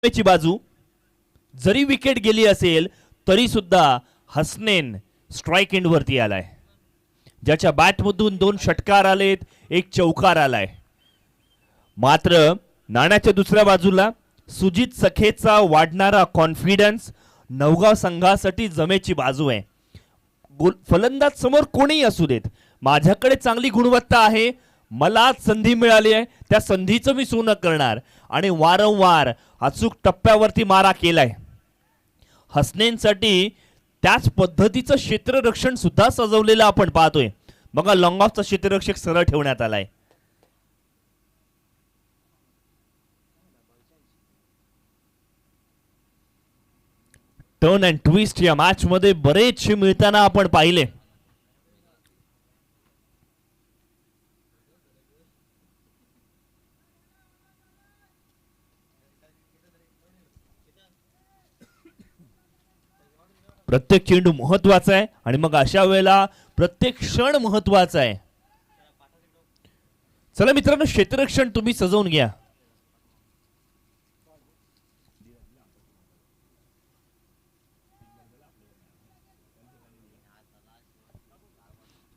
B: ची बाजू, जरी विकेट गेली असेल तरी सुद्धा हसनेन स्ट्राइक एंड वरती आलाय. ज्याच्या बॅटमधून 2 षटकार आलेत, 1 चौकार आलाय. मात्र नाण्याच्या दुसऱ्या बाजूला सुजित सखेचा वाढणारा कॉन्फिडन्स नवगाव संघासाठी जमेची बाजू आहे. फलंदाज समोर कोणीही असू देत, माझ्याकडे चांगली गुणवत्ता आहे, मला संधी मिळाली आहे, त्या संधीचं मी सोनं करणार आणि वारंवार अचूक टप्प्यावरती मारा केलाय. हसनेंसाठी त्याच पद्धतीचं क्षेत्ररक्षण सुद्धा सजवलेलं आपण पाहतोय. बघा, लॉंग ऑफचा क्षेत्ररक्षक सरळ ठेवण्यात आलाय. टर्न अँड ट्विस्ट या मॅच मध्ये बरेचसे मिळताना आपण पाहिले. प्रत्येक चेंडू महत्वाचा आहे आणि मग अशा वेळेला प्रत्येक क्षण महत्वाचा आहे. चला मित्रांनो, क्षेत्ररक्षण तुम्ही सजवून घ्या.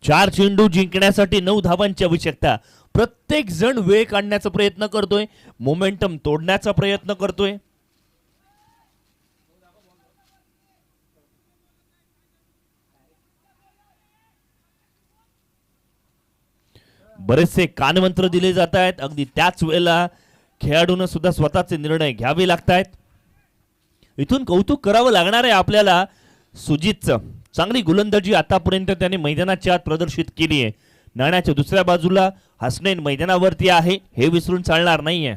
B: चार चेंडू जिंकण्यासाठी 9 धावांची आवश्यकता. प्रत्येक जण वेळ काढण्याचा प्रयत्न करतोय, मोमेंटम तोडण्याचा प्रयत्न करतोय. बरेचसे कानमंत्र दिले जात आहेत. अगदी त्याच वेळेला खेळाडूंना सुद्धा स्वतःचे निर्णय घ्यावे लागत आहेत. इथून कौतुक करावं लागणार आहे आपल्याला सुजितचं. चांगली गोलंदाजी आतापर्यंत त्याने मैदानाच्या आत प्रदर्शित केली आहे. नाण्याच्या दुसऱ्या बाजूला हसनैन मैदानावरती आहे, हे विसरून चालणार नाहीये.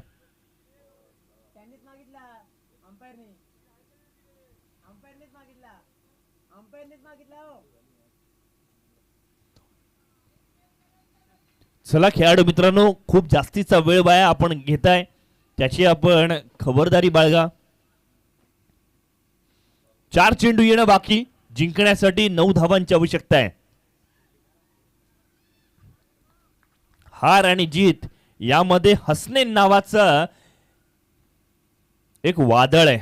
B: चला खेळाडू मित्रांनो, खूप जास्तीचा वेळ वाया आपण घेताय, त्याची आपण खबरदारी बाळगा. 4 चेंडू येणं बाकी. जिंकण्यासाठी 9 धावांची आवश्यकता आहे. हार आणि जीत यामध्ये हसनैन नावाचा एक वादळ आहे.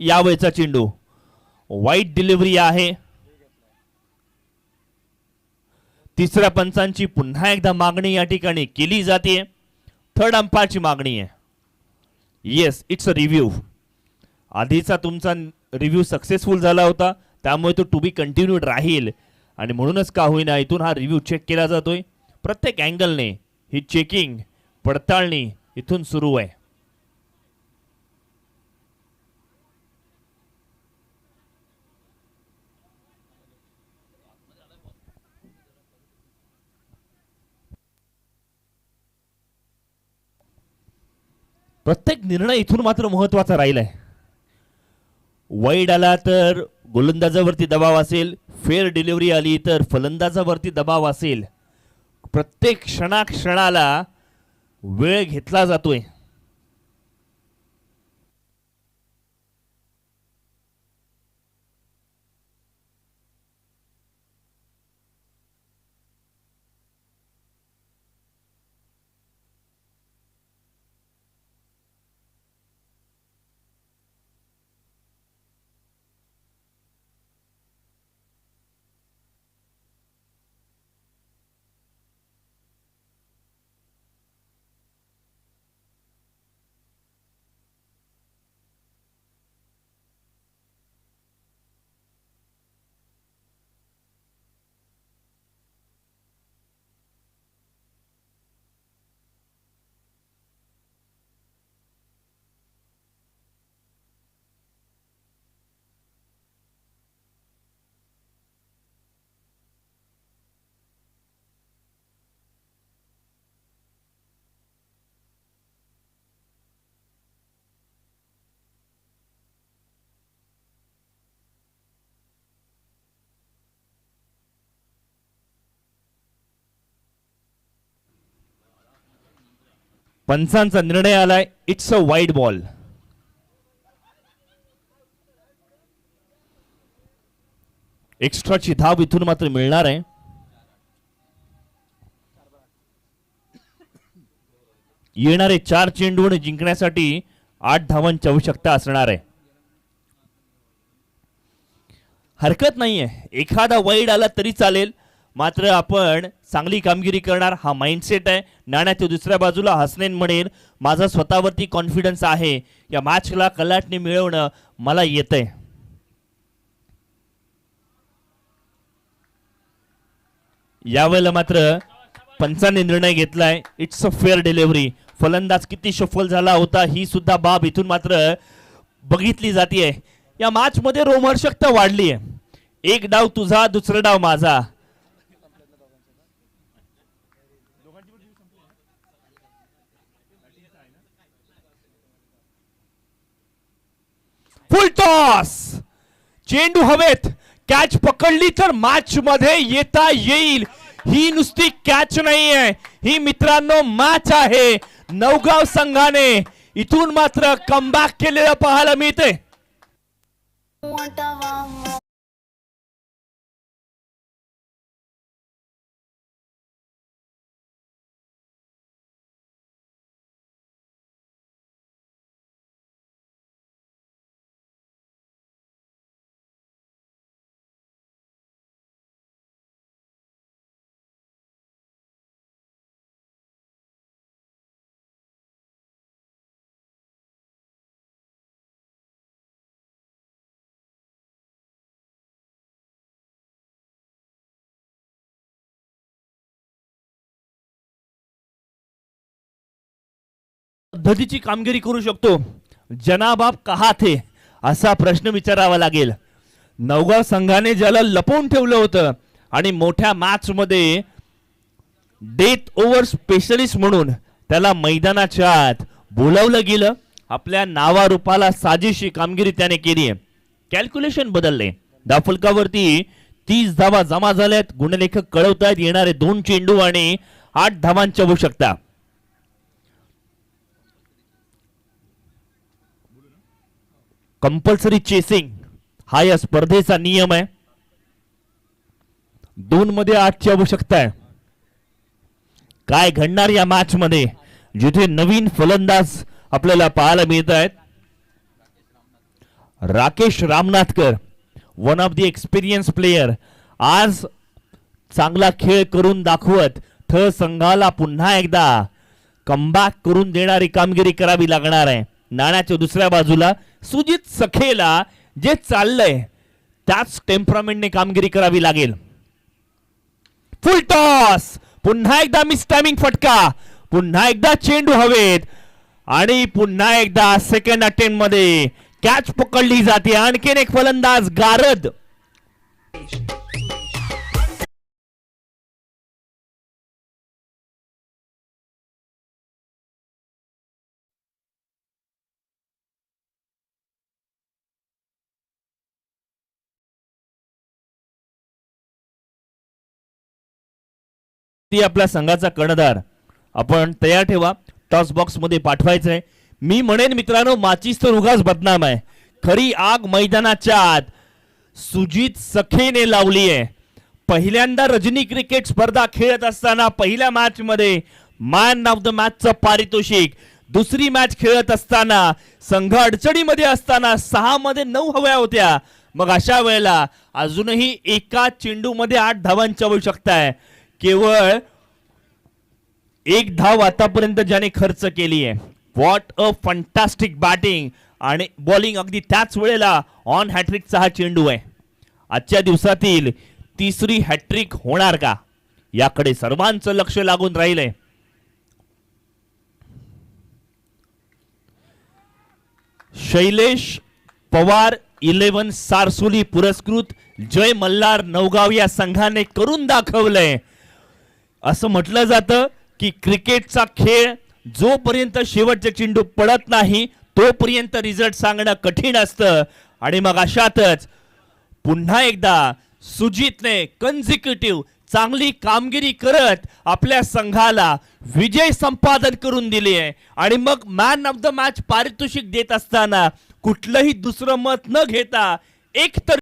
B: यावेळचा चेंडू वाईट डिलिव्हरी आहे. तिसऱ्या पंचांची पुन्हा एकदा मागणी या ठिकाणी केली जाते. थर्ड अंपायरची मागणी आहे. Yes, it's a review. आधीचा तुमचा रिव्ह्यू सक्सेसफुल झाला होता, त्यामुळे तो टू बी कंटिन्यूड राहील आणि म्हणूनच का होईना इथून हा रिव्ह्यू चेक केला जातोय. प्रत्येक अँगलने ही चेकिंग पडताळणी इथून सुरू आहे. प्रत्येक निर्णय इथून मात्र महत्वाचा राहिलाय. वाईड आला तर गोलंदाजावरती दबाव असेल, फेअर डिलिव्हरी आली तर फलंदाजावरती दबाव असेल. प्रत्येक क्षणाला वेळ घेतला जातोय. पंचांचा निर्णय आलाय. It's a wide ball. एक्स्ट्राची धाव इथून मात्र मिळणार आहे. येणारे 4 चेंडू जिंकण्यासाठी 8 धावांची आवश्यकता असणार आहे. हरकत नाहीये, एखादा वाईड आला तरी चालेल, मात्र आपण चांगली कामगिरी करणार हा माइंडसेट आहे. नाण्याच्या दुसऱ्या बाजूला हसनैन म्हणेल माझा स्वतःवरती कॉन्फिडन्स आहे, या मॅचला कलाटणी मिळवणं मला येतंय. यावेळेला मात्र पंचांनी निर्णय घेतलाय. It's a fair delivery. फलंदाज किती सफल झाला होता ही सुद्धा बाब इथून मात्र बघितली जाते. या मॅच मध्ये रोमहर्षकता वाढली आहे. एक डाव तुझा, दुसरा डाव माझा. फुल टॉस. चेंडू हवेत. कॅच पकडली तर मॅच मध्ये येता येईल. ही नुसती कॅच नाहीये, ही मित्रांनो मॅच आहे. नवगाव संघाने इथून मात्र कमबॅक केलेलं पाहायला मिळते. पद्धतीची कामगिरी करू शकतो. जनाब आप कहा थे असा प्रश्न विचारावा लागेल. नवगाव संघाने ज्याला लपवून ठेवलं होतं आणि मोठ्या मॅच मध्ये डेथ ओव्हर स्पेशलिस्ट म्हणून त्याला मैदानाच्या आत बोलावलं गेलं. आपल्या नावारूपाला साजेशी कामगिरी त्याने केली आहे. कॅल्क्युलेशन बदलले. धावफलकावरती 30 धावा जमा झाल्यात. गुणलेखक कळवतायत येणारे 2 चेंडू आणि 8 धावांची आवश्यकता. कंपल्सरी चेसिंग हा या स्पर्धेचा नियम आहे. 2 मध्ये 8 ची आवश्यकता आहे. काय घडणार या मॅच मध्ये, जिथे नवीन फलंदाज आपल्याला पाहायला मिळत आहेत. Rakesh Ramnathkar, one of the experience player, आज चांगला खेळ करून दाखवत थ संघाला पुन्हा एकदा कमबॅक करून देणारी कामगिरी करावी लागणार आहे. नाण्याच्या दुसऱ्या बाजूला सुजित सखेला जे चाललंय त्याच टेम्परामेंटने कामगिरी करावी लागेल. फुल टॉस. पुन्हा एकदा मिस टायमिंग फटका, पुन्हा एकदा चेंडू हवेत आणि पुन्हा एकदा सेकंड अटेम्प्ट मध्ये कॅच पकडली जाते. आणखीन एक फलंदाज गारद. ती आपल्या संघाचा कर्णधार आपण तयार ठेवा. टॉस बॉक्स मध्ये पाठवायचंय. मी म्हणेन मित्रांनो, माचीस तर उगाच बदनाम आहे. खरी आग मैदानाच्या आत सुजित सखेने लावली आहे. पहिल्यांदा रजनी क्रिकेट स्पर्धा खेळत असताना पहिल्या मॅच मध्ये मॅन ऑफ द मॅचचं पारितोषिक, दुसरी मॅच खेळत असताना संघ अडचणीमध्ये असताना 6 मध्ये 9 हव्या होत्या. मग अशा वेळेला अजूनही एका चेंडू मध्ये 8 धावांची आवश्यकता आहे. केवळ 1 धाव आतापर्यंत ज्याने खर्च केली आहे. व्हॉट अ फंटास्टिक बॅटिंग आणि बॉलिंग. अगदी त्याच वेळेला ऑन हॅट्रिकचा हा चेंडू आहे. आजच्या दिवसातील तिसरी हॅट्रिक होणार का, याकडे सर्वांचं लक्ष लागून राहिलंय. शैलेश पवार 11 सारसोली पुरस्कृत जय मल्हार नवगाव या संघाने करून दाखवलंय. असं म्हटलं जातं की क्रिकेटचा खेळ जोपर्यंत शेवटचे चेंडू पडत नाही तोपर्यंत रिझल्ट सांगणं कठीण असतं. आणि मग अशातच पुन्हा एकदा सुजितने कन्झिक्युटिव्ह चांगली कामगिरी करत आपल्या संघाला विजय संपादन करून दिली आहे. आणि मग मॅन ऑफ द मॅच पारितोषिक देत असताना कुठलंही दुसरं मत न घेता एकतर